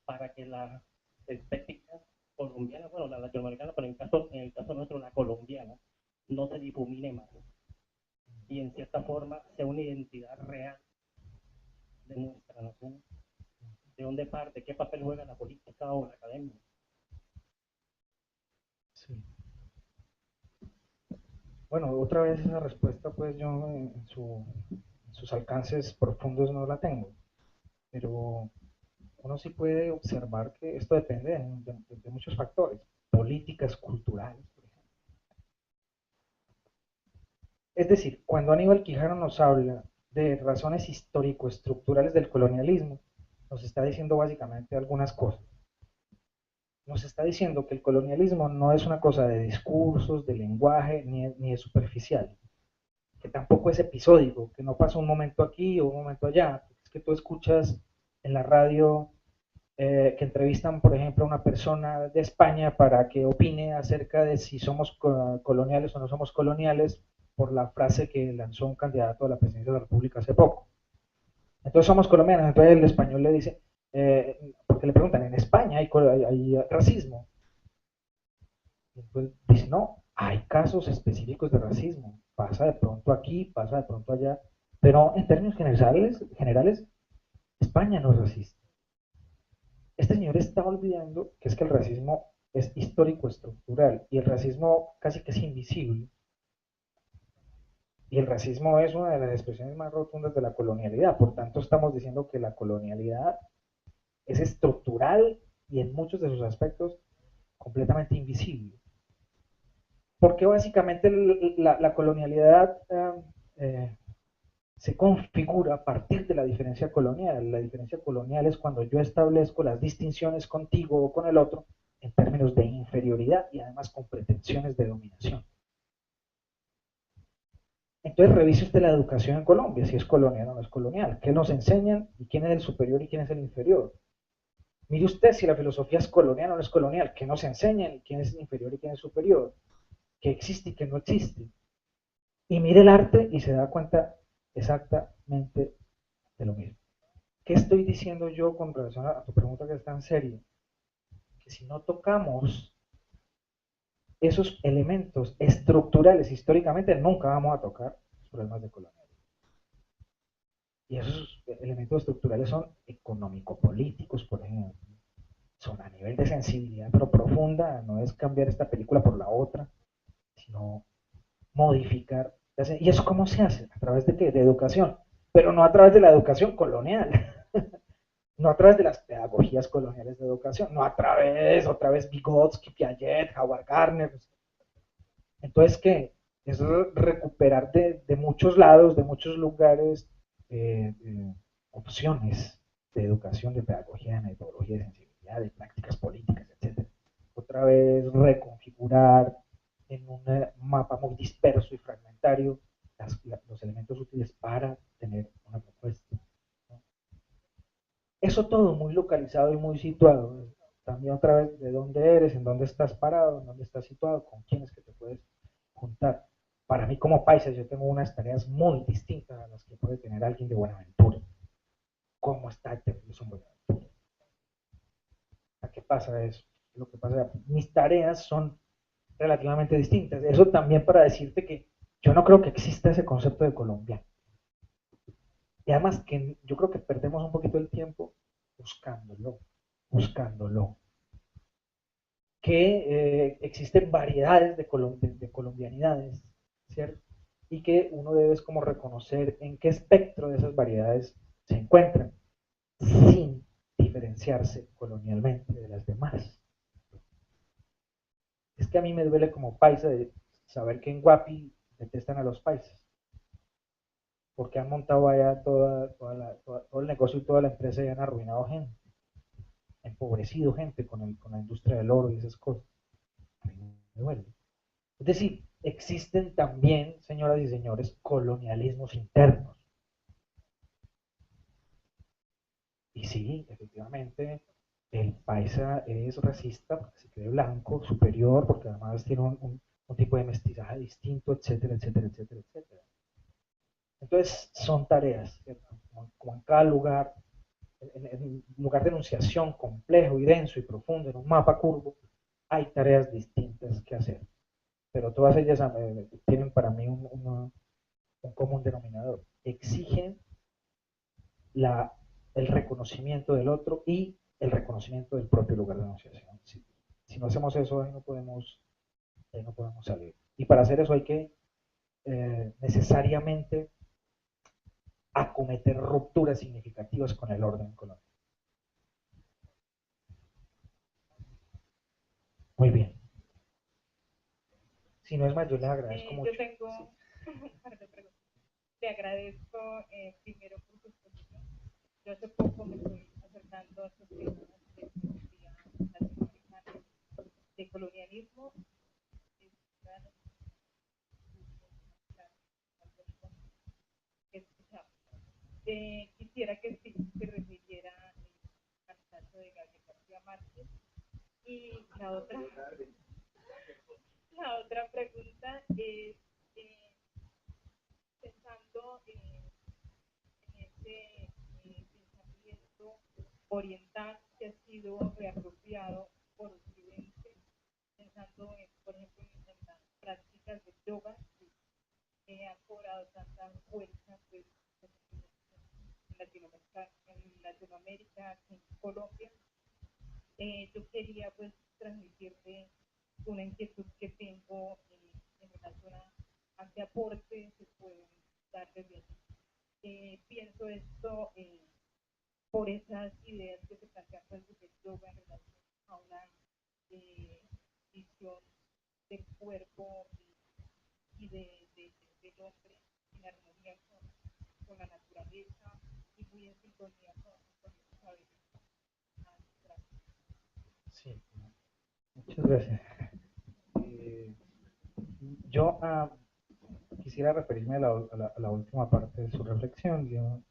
para que la estética colombiana, bueno, la latinoamericana, pero en el caso nuestro, la colombiana, no se difumine más y en cierta forma sea una identidad real de nuestra nación? ¿De dónde parte? ¿Qué papel juega la política o la academia? sí. Bueno, otra vez esa respuesta, pues yo en sus alcances profundos no la tengo, pero uno sí puede observar que esto depende de muchos factores, políticas, culturales, por ejemplo. Es decir, cuando Aníbal Quijano nos habla de razones histórico-estructurales del colonialismo, nos está diciendo básicamente algunas cosas. Nos está diciendo que el colonialismo no es una cosa de discursos, de lenguaje, ni de superficial, que tampoco es episódico, que no pasa un momento aquí o un momento allá. Es que tú escuchas en la radio que entrevistan, por ejemplo, a una persona de España para que opine acerca de si somos coloniales o no somos coloniales, por la frase que lanzó un candidato a la presidencia de la República hace poco. Entonces somos colombianos, entonces el español le dice, porque le preguntan, ¿en España hay racismo? Y entonces dice, no, hay casos específicos de racismo, pasa de pronto aquí, pasa de pronto allá, pero en términos generales España no es racista. Este señor está olvidando que es que el racismo es histórico estructural y el racismo casi que es invisible. Y el racismo es una de las expresiones más rotundas de la colonialidad. Por tanto, estamos diciendo que la colonialidad es estructural y en muchos de sus aspectos completamente invisible. Porque básicamente la colonialidad se configura a partir de la diferencia colonial. La diferencia colonial es cuando yo establezco las distinciones contigo o con el otro en términos de inferioridad y además con pretensiones de dominación. Entonces revise usted la educación en Colombia, si es colonial o no es colonial, qué nos enseñan y quién es el superior y quién es el inferior. Mire usted si la filosofía es colonial o no es colonial, qué nos enseñan y quién es el inferior y quién es el superior, qué existe y qué no existe. Y mire el arte y se da cuenta exactamente de lo mismo. ¿Qué estoy diciendo yo con relación a tu pregunta que es tan seria? Que si no tocamos esos elementos estructurales históricamente, nunca vamos a tocar los problemas de colonialismo. Y esos elementos estructurales son económico-políticos, por ejemplo. Son a nivel de sensibilidad, pero profunda, no es cambiar esta película por la otra, sino modificar. ¿Y eso cómo se hace? ¿A través de qué? De educación, pero no a través de la educación colonial, no a través de las pedagogías coloniales de educación, no a través, otra vez, Vygotsky, Piaget, Howard Gardner, Entonces, ¿qué? Es recuperar de muchos lados, de muchos lugares, opciones de educación, de pedagogía, de metodología, de sensibilidad, de prácticas políticas, etc. Otra vez reconfigurar en un mapa muy disperso y fragmentario los elementos útiles para tener una propuesta, ¿no? Eso todo muy localizado y muy situado. También otra vez de dónde eres, en dónde estás parado, en dónde estás situado, con quiénes que te puedes juntar. Para mí como paisa yo tengo unas tareas muy distintas a las que puede tener alguien de Buenaventura. ¿Cómo está el en Buenaventura? ¿A qué pasa eso? Lo que pasa, mis tareas son relativamente distintas. Eso también para decirte que yo no creo que exista ese concepto de colombiano. Y además que yo creo que perdemos un poquito el tiempo buscándolo, buscándolo. Que existen variedades de colombianidades, ¿cierto? Y que uno debe como reconocer en qué espectro de esas variedades se encuentran, sin diferenciarse colonialmente de las demás. Es que a mí me duele como paisa de saber que en Guapi detestan a los paisas, porque han montado allá todo el negocio y toda la empresa y han arruinado gente, empobrecido gente con la industria del oro y esas cosas. A mí me duele. Es decir, existen también, señoras y señores, colonialismos internos. Y sí, efectivamente, el paisa es racista porque se cree blanco, superior, porque además tiene un tipo de mestizaje distinto, etcétera, etcétera, etcétera, etcétera. Entonces, son tareas, ¿cierto? Como en cada lugar, en lugar de enunciación complejo y denso y profundo, en un mapa curvo, hay tareas distintas que hacer. Pero todas ellas tienen para mí un común denominador. Exigen el reconocimiento del otro y el reconocimiento del propio lugar de enunciación. Si no hacemos eso, ahí no podemos salir. Y para hacer eso hay que necesariamente acometer rupturas significativas con el orden colonial. Muy bien. Si no es más, yo les agradezco mucho. Yo tengo un par de preguntas. Te agradezco primero por tu exposición. Yo hace poco me estoy acercando a estos temas de filosofía latinoamericana, de colonialismo. Quisiera que sí se refiriera al caso de Gabriel García Márquez. Y la otra pregunta es, pensando en ese pensamiento oriental que ha sido reapropiado por Occidente, pensando en, por ejemplo, en las prácticas de yoga que han cobrado tanta fuerza pues, en Latinoamérica, en Colombia. Yo quería pues transmitirte una inquietud que tengo en relación a qué aporte se pueden dar desde aquí. Pienso esto por esas ideas que se plantean pues, desde el yoga en relación a una visión del cuerpo del hombre en armonía con la naturaleza y muy en sintonía con los saberes. Sí, muchas gracias. Yo quisiera referirme a la última parte de su reflexión. Yo,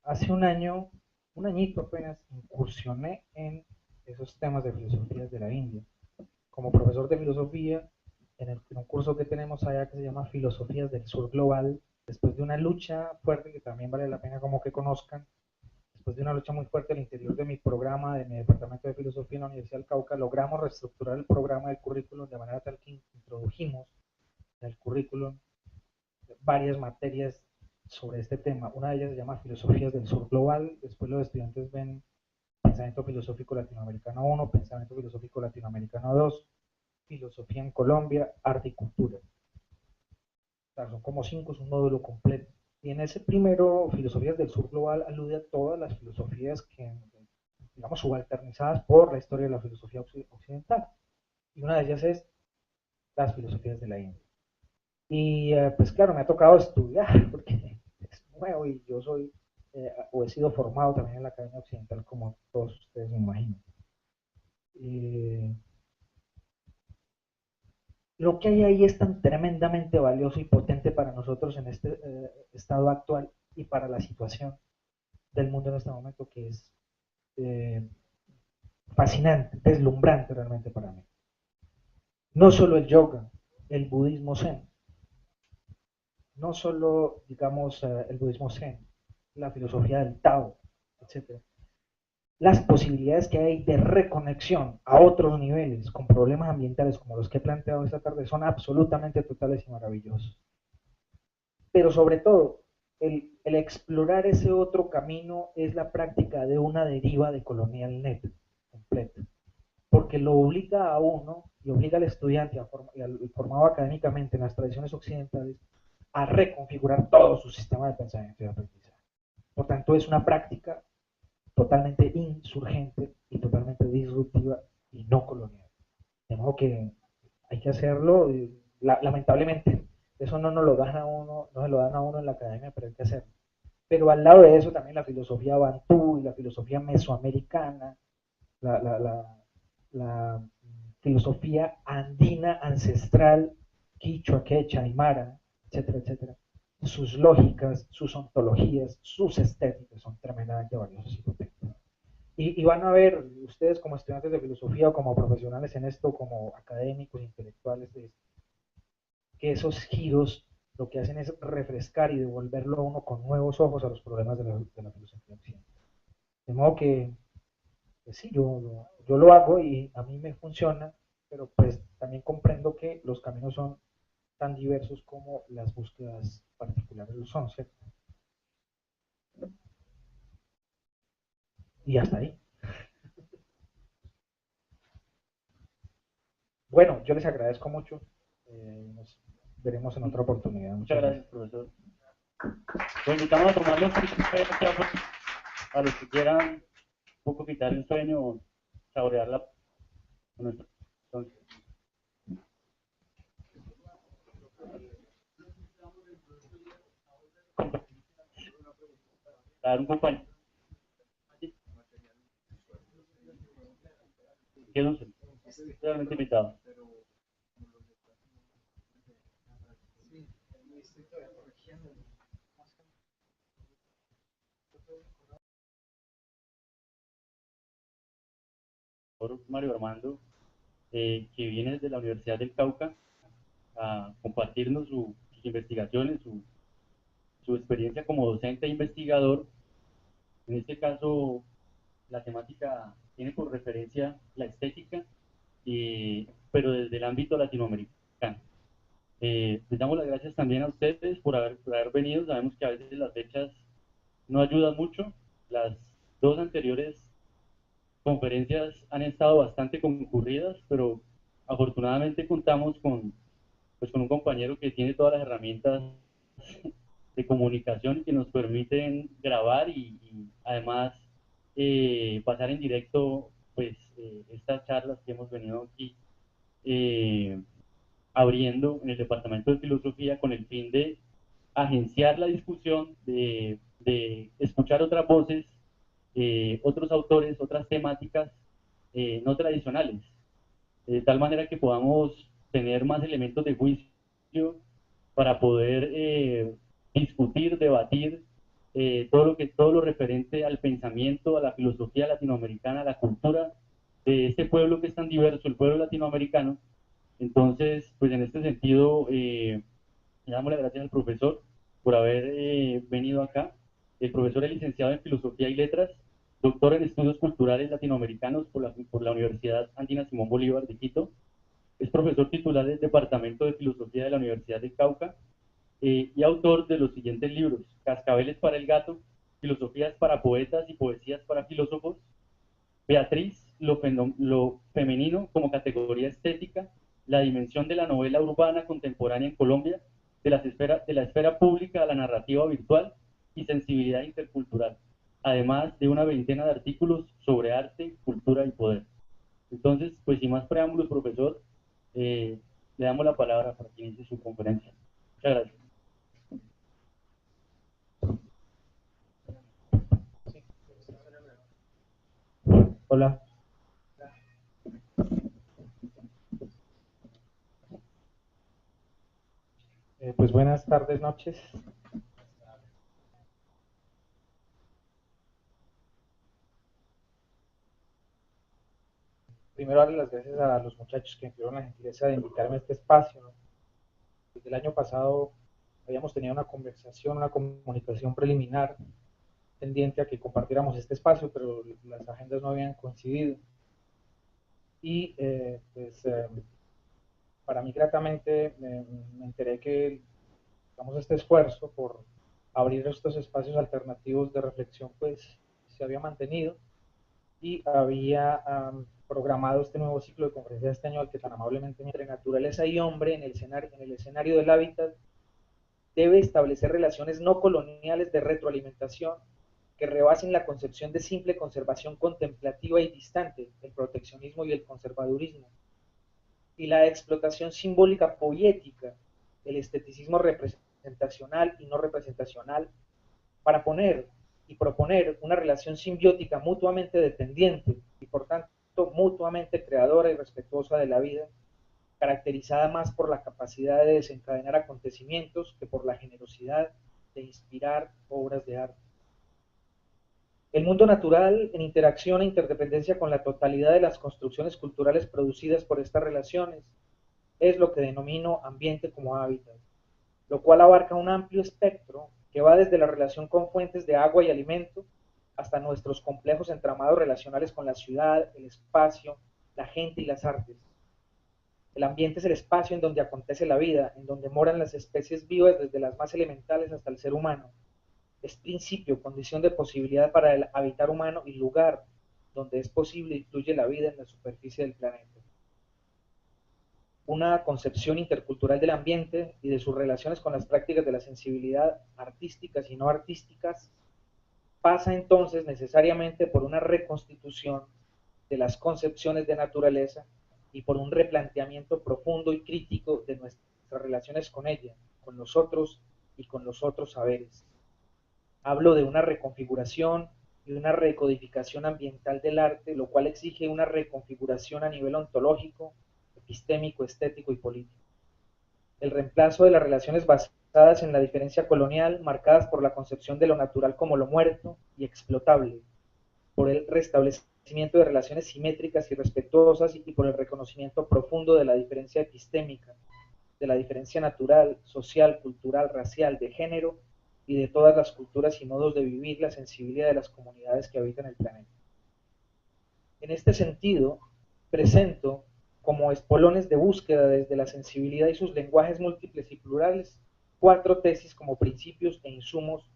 hace un añito apenas, incursioné en esos temas de filosofías de la India. Como profesor de filosofía, en un curso que tenemos allá que se llama Filosofías del Sur Global, después de una lucha fuerte que también vale la pena como que conozcan, después de una lucha muy fuerte al interior de mi programa, de mi departamento de filosofía en la Universidad del Cauca, logramos reestructurar el programa del currículum de manera tal que introdujimos en el currículum varias materias sobre este tema. Una de ellas se llama Filosofías del Sur Global. Después los estudiantes ven Pensamiento Filosófico Latinoamericano 1, Pensamiento Filosófico Latinoamericano 2, Filosofía en Colombia, Arte y Cultura. O sea, son como 5, es un módulo completo. Y en ese primero, Filosofías del Sur Global alude a todas las filosofías que, digamos, subalternizadas por la historia de la filosofía occidental. Y una de ellas es las filosofías de la India. Y pues claro, me ha tocado estudiar porque es nuevo y yo soy, o he sido formado también en la Academia Occidental, como todos ustedes me imaginan. Eh, lo que hay ahí es tan tremendamente valioso y potente para nosotros en este estado actual y para la situación del mundo en este momento que es eh, fascinante, deslumbrante realmente para mí. No solo el yoga, el budismo zen, no solo, digamos, el budismo zen, la filosofía del Tao, etcétera. Las posibilidades que hay de reconexión a otros niveles con problemas ambientales como los que he planteado esta tarde son absolutamente totales y maravillosos. Pero sobre todo, el explorar ese otro camino es la práctica de una deriva de colonial net completa, porque lo obliga a uno y obliga al estudiante y al formado académicamente en las tradiciones occidentales a reconfigurar todo su sistema de pensamiento y de aprendizaje. Por tanto, es una práctica totalmente insurgente y totalmente disruptiva y no colonial. De modo que hay que hacerlo, lamentablemente, eso no nos lo dan a uno, no se lo dan a uno en la academia, pero hay que hacerlo. Pero al lado de eso también la filosofía bantú y la filosofía mesoamericana, la filosofía andina ancestral, quichua, quechua, aymara, etcétera, etcétera, sus lógicas, sus ontologías, sus estéticas son tremendamente valiosas y potentes. Y van a ver ustedes como estudiantes de filosofía o como profesionales en esto, como académicos, intelectuales, que esos giros lo que hacen es refrescar y devolverlo a uno con nuevos ojos a los problemas de la filosofía occidental. De modo que, pues sí, yo lo hago y a mí me funciona, pero pues también comprendo que los caminos son tan diversos como las búsquedas particulares lo son, ¿cierto? Y hasta ahí. Bueno, yo les agradezco mucho. Nos veremos en otra oportunidad. Muchas gracias, profesor. Lo invitamos a tomar los micrófonos a los que quieran un poco quitar el sueño o saborear la nuestra. Entonces, dar un compañero. Quédense. Realmente invitado. Por Mario Armando, que viene desde la Universidad del Cauca a compartirnos sus investigaciones, su experiencia como docente e investigador. En este caso, la temática tiene por referencia la estética, pero desde el ámbito latinoamericano. Les damos las gracias también a ustedes por haber venido. Sabemos que a veces las fechas no ayudan mucho. Las dos anteriores conferencias han estado bastante concurridas, pero afortunadamente contamos pues, con un compañero que tiene todas las herramientas de comunicación que nos permiten grabar y además pasar en directo pues estas charlas que hemos venido aquí eh, abriendo en el Departamento de Filosofía con el fin de agenciar la discusión, de escuchar otras voces, otros autores, otras temáticas no tradicionales, de tal manera que podamos tener más elementos de juicio para poder discutir, debatir todo lo referente al pensamiento, a la filosofía latinoamericana, a la cultura de este pueblo que es tan diverso, el pueblo latinoamericano. Entonces, pues en este sentido, le damos las gracias al profesor por haber venido acá. El profesor es licenciado en Filosofía y Letras, doctor en Estudios Culturales Latinoamericanos por la Universidad Andina Simón Bolívar de Quito. Es profesor titular del Departamento de Filosofía de la Universidad de Cauca y autor de los siguientes libros: Cascabeles para el Gato, Filosofías para Poetas y Poesías para Filósofos; Beatriz, lo femenino como categoría estética, la dimensión de la novela urbana contemporánea en Colombia, de la esfera pública a la narrativa virtual y sensibilidad intercultural, además de una veintena de artículos sobre arte, cultura y poder. Entonces, pues sin más preámbulos, profesor, Le damos la palabra para que inicie su conferencia. Muchas gracias. Hola. Pues buenas tardes, noches. Primero darle las gracias a los muchachos que me tuvieron la gentileza de invitarme a este espacio, ¿no? Desde el año pasado habíamos tenido una conversación, una comunicación preliminar pendiente a que compartiéramos este espacio, pero las agendas no habían coincidido. Y para mí gratamente me enteré que digamos, este esfuerzo por abrir estos espacios alternativos de reflexión pues se había mantenido y había programado este nuevo ciclo de conferencias este año al que tan amablemente entre naturaleza y hombre en el escenario del hábitat debe establecer relaciones no coloniales de retroalimentación que rebasen la concepción de simple conservación contemplativa y distante, el proteccionismo y el conservadurismo, y la explotación simbólica poética, el esteticismo representacional y no representacional, para poner y proponer una relación simbiótica mutuamente dependiente y por tanto mutuamente creadora y respetuosa de la vida, caracterizada más por la capacidad de desencadenar acontecimientos que por la generosidad de inspirar obras de arte. El mundo natural, en interacción e interdependencia con la totalidad de las construcciones culturales producidas por estas relaciones, es lo que denomino ambiente como hábitat, lo cual abarca un amplio espectro que va desde la relación con fuentes de agua y alimento hasta nuestros complejos entramados relacionales con la ciudad, el espacio, la gente y las artes. El ambiente es el espacio en donde acontece la vida, en donde moran las especies vivas desde las más elementales hasta el ser humano. Es principio, condición de posibilidad para el habitar humano y lugar donde es posible y fluye la vida en la superficie del planeta. Una concepción intercultural del ambiente y de sus relaciones con las prácticas de la sensibilidad artísticas y no artísticas pasa entonces necesariamente por una reconstitución de las concepciones de naturaleza y por un replanteamiento profundo y crítico de nuestras relaciones con ella, con los otros y con los otros saberes. Hablo de una reconfiguración y una recodificación ambiental del arte, lo cual exige una reconfiguración a nivel ontológico, epistémico, estético y político. El reemplazo de las relaciones basadas en la diferencia colonial, marcadas por la concepción de lo natural como lo muerto y explotable, por el restablecimiento de relaciones simétricas y respetuosas y por el reconocimiento profundo de la diferencia epistémica, de la diferencia natural, social, cultural, racial, de género y de todas las culturas y modos de vivir la sensibilidad de las comunidades que habitan el planeta. En este sentido, presento como espolones de búsqueda desde la sensibilidad y sus lenguajes múltiples y plurales, 4 tesis como principios e insumos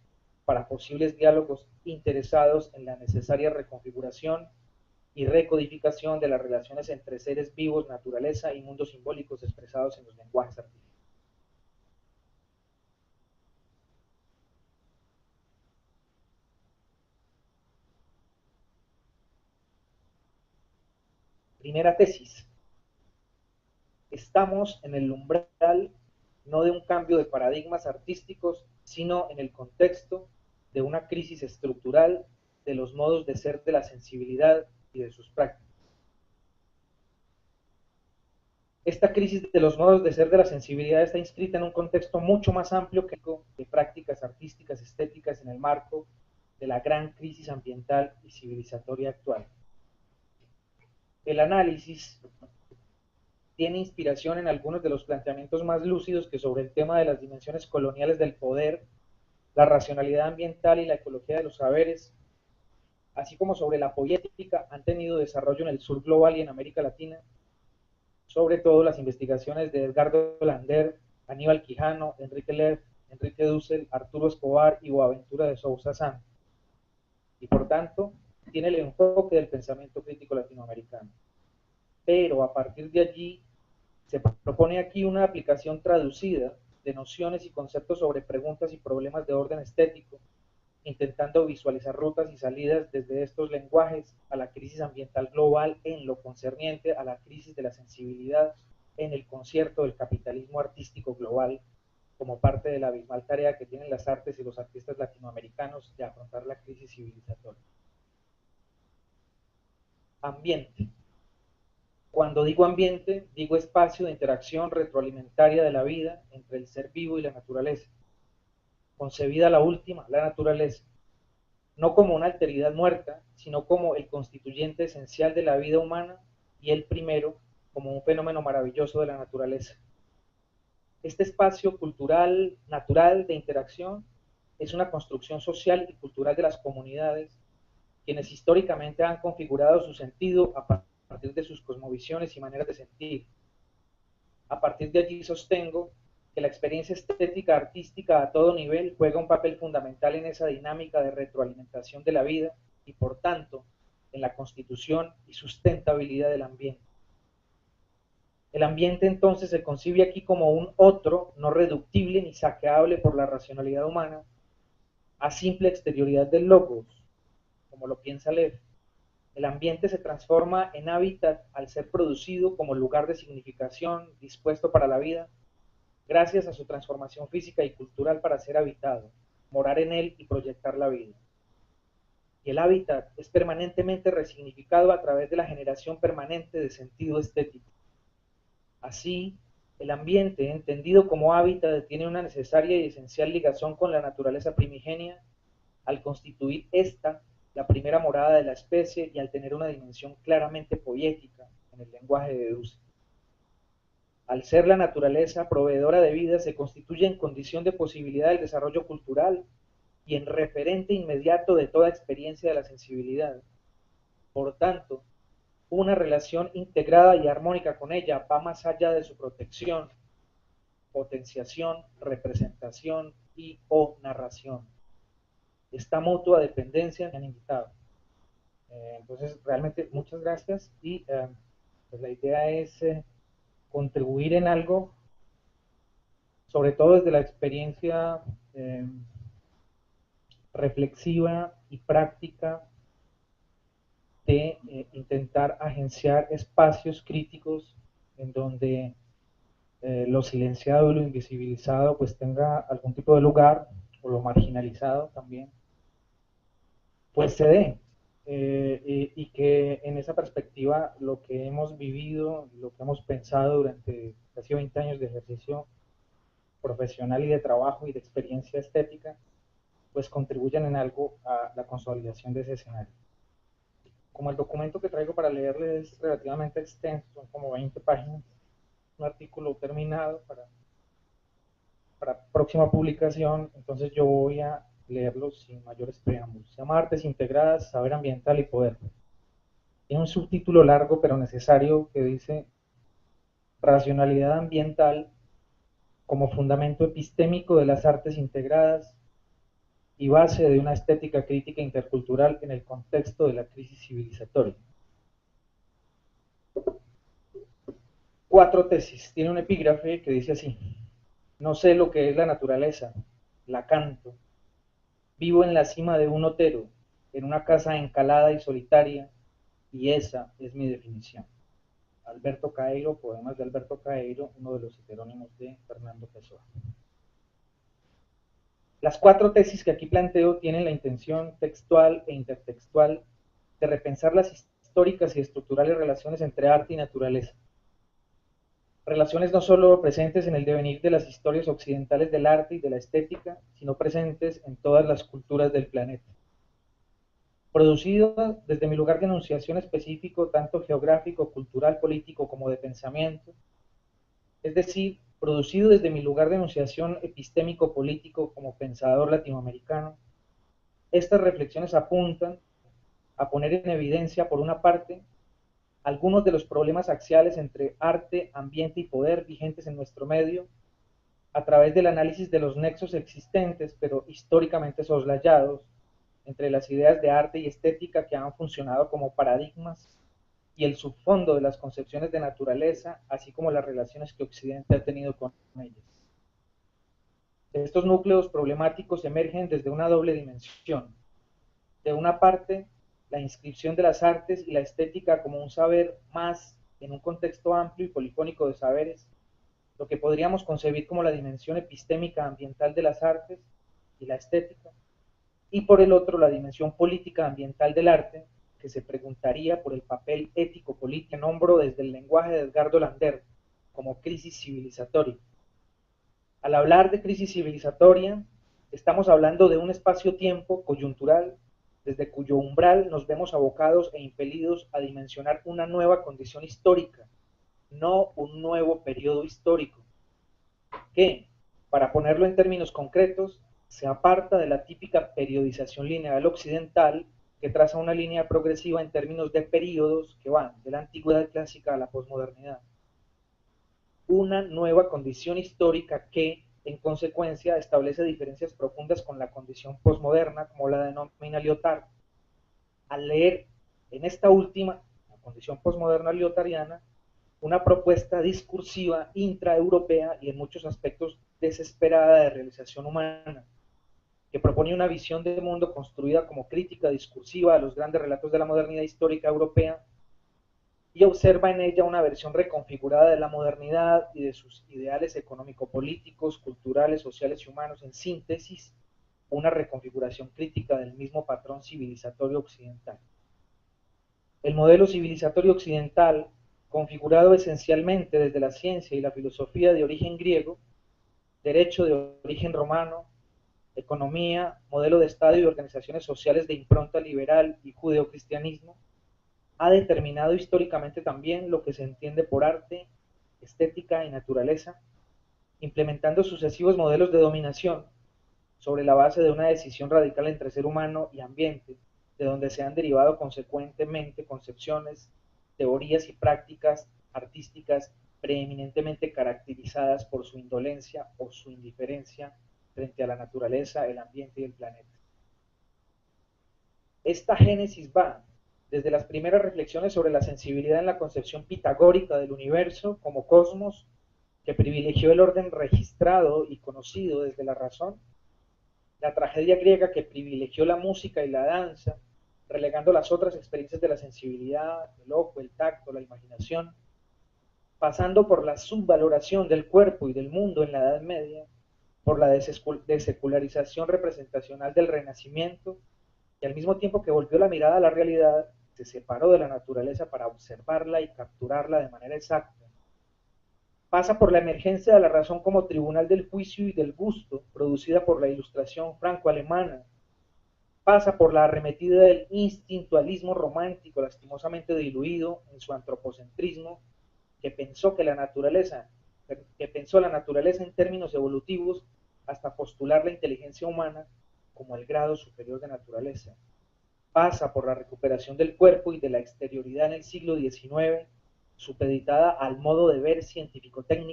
para posibles diálogos interesados en la necesaria reconfiguración y recodificación de las relaciones entre seres vivos, naturaleza y mundos simbólicos expresados en los lenguajes artísticos. Primera tesis. Estamos en el umbral no de un cambio de paradigmas artísticos, sino en el contexto de una crisis estructural de los modos de ser de la sensibilidad y de sus prácticas. Esta crisis de los modos de ser de la sensibilidad está inscrita en un contexto mucho más amplio que de prácticas artísticas estéticas en el marco de la gran crisis ambiental y civilizatoria actual. El análisis tiene inspiración en algunos de los planteamientos más lúcidos que sobre el tema de las dimensiones coloniales del poder, la racionalidad ambiental y la ecología de los saberes, así como sobre la poética, han tenido desarrollo en el sur global y en América Latina, sobre todo las investigaciones de Edgardo Lander, Aníbal Quijano, Enrique Leff, Enrique Dussel, Arturo Escobar y Boaventura de Sousa Santos, y por tanto tiene el enfoque del pensamiento crítico latinoamericano. Pero a partir de allí se propone aquí una aplicación traducida de nociones y conceptos sobre preguntas y problemas de orden estético, intentando visualizar rutas y salidas desde estos lenguajes a la crisis ambiental global en lo concerniente a la crisis de la sensibilidad en el concierto del capitalismo artístico global, como parte de la abismal tarea que tienen las artes y los artistas latinoamericanos de afrontar la crisis civilizatoria. Ambiente. Cuando digo ambiente, digo espacio de interacción retroalimentaria de la vida entre el ser vivo y la naturaleza, concebida la última, la naturaleza, no como una alteridad muerta, sino como el constituyente esencial de la vida humana y el primero como un fenómeno maravilloso de la naturaleza. Este espacio cultural, natural de interacción, es una construcción social y cultural de las comunidades, quienes históricamente han configurado su sentido a partir de sus cosmovisiones y maneras de sentir. A partir de allí sostengo que la experiencia estética artística a todo nivel juega un papel fundamental en esa dinámica de retroalimentación de la vida y, por tanto, en la constitución y sustentabilidad del ambiente. El ambiente entonces se concibe aquí como un otro no reductible ni saqueable por la racionalidad humana a simple exterioridad del logos, como lo piensa Lev. El ambiente se transforma en hábitat al ser producido como lugar de significación dispuesto para la vida, gracias a su transformación física y cultural para ser habitado, morar en él y proyectar la vida. Y el hábitat es permanentemente resignificado a través de la generación permanente de sentido estético. Así, el ambiente, entendido como hábitat, tiene una necesaria y esencial ligación con la naturaleza primigenia, al constituir esta la primera morada de la especie y al tener una dimensión claramente poética en el lenguaje de Dussel. Al ser la naturaleza proveedora de vida, se constituye en condición de posibilidad del desarrollo cultural y en referente inmediato de toda experiencia de la sensibilidad. Por tanto, una relación integrada y armónica con ella va más allá de su protección, potenciación, representación y o narración. Esta mutua dependencia me han invitado. Entonces, realmente muchas gracias y pues la idea es contribuir en algo, sobre todo desde la experiencia reflexiva y práctica de intentar agenciar espacios críticos en donde lo silenciado y lo invisibilizado pues tenga algún tipo de lugar, o lo marginalizado también, pues se dé. Y que en esa perspectiva lo que hemos vivido, lo que hemos pensado durante casi 20 años de ejercicio profesional y de trabajo y de experiencia estética, pues contribuyan en algo a la consolidación de ese escenario. Como el documento que traigo para leerles es relativamente extenso, son como 20 páginas, un artículo terminado para próxima publicación, entonces yo voy a leerlo sin mayores preámbulos. Se llama Artes Integradas, Saber Ambiental y Poder. Tiene un subtítulo largo pero necesario que dice Racionalidad ambiental como fundamento epistémico de las artes integradas y base de una estética crítica intercultural en el contexto de la crisis civilizatoria. 4 tesis. Tiene un epígrafe que dice así: no sé lo que es la naturaleza, la canto. Vivo en la cima de un otero, en una casa encalada y solitaria, y esa es mi definición. Alberto Caeiro, poemas de Alberto Caeiro, uno de los heterónimos de Fernando Pessoa. Las 4 tesis que aquí planteo tienen la intención textual e intertextual de repensar las históricas y estructurales relaciones entre arte y naturaleza. Relaciones no solo presentes en el devenir de las historias occidentales del arte y de la estética, sino presentes en todas las culturas del planeta. Producido desde mi lugar de enunciación específico, tanto geográfico, cultural, político, como de pensamiento, es decir, producido desde mi lugar de enunciación epistémico-político como pensador latinoamericano, estas reflexiones apuntan a poner en evidencia, por una parte, algunos de los problemas axiales entre arte, ambiente y poder vigentes en nuestro medio, a través del análisis de los nexos existentes, pero históricamente soslayados, entre las ideas de arte y estética que han funcionado como paradigmas y el subfondo de las concepciones de naturaleza, así como las relaciones que Occidente ha tenido con ellas. Estos núcleos problemáticos emergen desde una doble dimensión. De una parte, la inscripción de las artes y la estética como un saber más en un contexto amplio y polifónico de saberes, lo que podríamos concebir como la dimensión epistémica ambiental de las artes y la estética, y por el otro la dimensión política ambiental del arte, que se preguntaría por el papel ético-político que nombro desde el lenguaje de Edgardo Lander como crisis civilizatoria. Al hablar de crisis civilizatoria, estamos hablando de un espacio-tiempo coyuntural desde cuyo umbral nos vemos abocados e impelidos a dimensionar una nueva condición histórica, no un nuevo periodo histórico, que, para ponerlo en términos concretos, se aparta de la típica periodización lineal occidental que traza una línea progresiva en términos de períodos que van de la antigüedad clásica a la posmodernidad. Una nueva condición histórica que, en consecuencia, establece diferencias profundas con la condición posmoderna, como la denomina Lyotard. Al leer en esta última, la condición posmoderna lyotariana, una propuesta discursiva intraeuropea y en muchos aspectos desesperada de realización humana, que propone una visión del mundo construida como crítica discursiva a los grandes relatos de la modernidad histórica europea, y observa en ella una versión reconfigurada de la modernidad y de sus ideales económico-políticos, culturales, sociales y humanos, en síntesis, una reconfiguración crítica del mismo patrón civilizatorio occidental. El modelo civilizatorio occidental, configurado esencialmente desde la ciencia y la filosofía de origen griego, derecho de origen romano, economía, modelo de Estado y organizaciones sociales de impronta liberal y judeocristianismo, ha determinado históricamente también lo que se entiende por arte, estética y naturaleza, implementando sucesivos modelos de dominación sobre la base de una decisión radical entre ser humano y ambiente, de donde se han derivado consecuentemente concepciones, teorías y prácticas artísticas preeminentemente caracterizadas por su indolencia o su indiferencia frente a la naturaleza, el ambiente y el planeta. Esta génesis va desde las primeras reflexiones sobre la sensibilidad en la concepción pitagórica del universo como cosmos, que privilegió el orden registrado y conocido desde la razón, la tragedia griega que privilegió la música y la danza, relegando las otras experiencias de la sensibilidad, el ojo, el tacto, la imaginación, pasando por la subvaloración del cuerpo y del mundo en la Edad Media, por la desecularización representacional del Renacimiento, y al mismo tiempo que volvió la mirada a la realidad, se separó de la naturaleza para observarla y capturarla de manera exacta. Pasa por la emergencia de la razón como tribunal del juicio y del gusto, producida por la ilustración franco-alemana. Pasa por la arremetida del instintualismo romántico, lastimosamente diluido en su antropocentrismo, que pensó la naturaleza en términos evolutivos hasta postular la inteligencia humana como el grado superior de naturaleza. Pasa por la recuperación del cuerpo y de la exterioridad en el siglo XIX, supeditada al modo de ver científico-técnico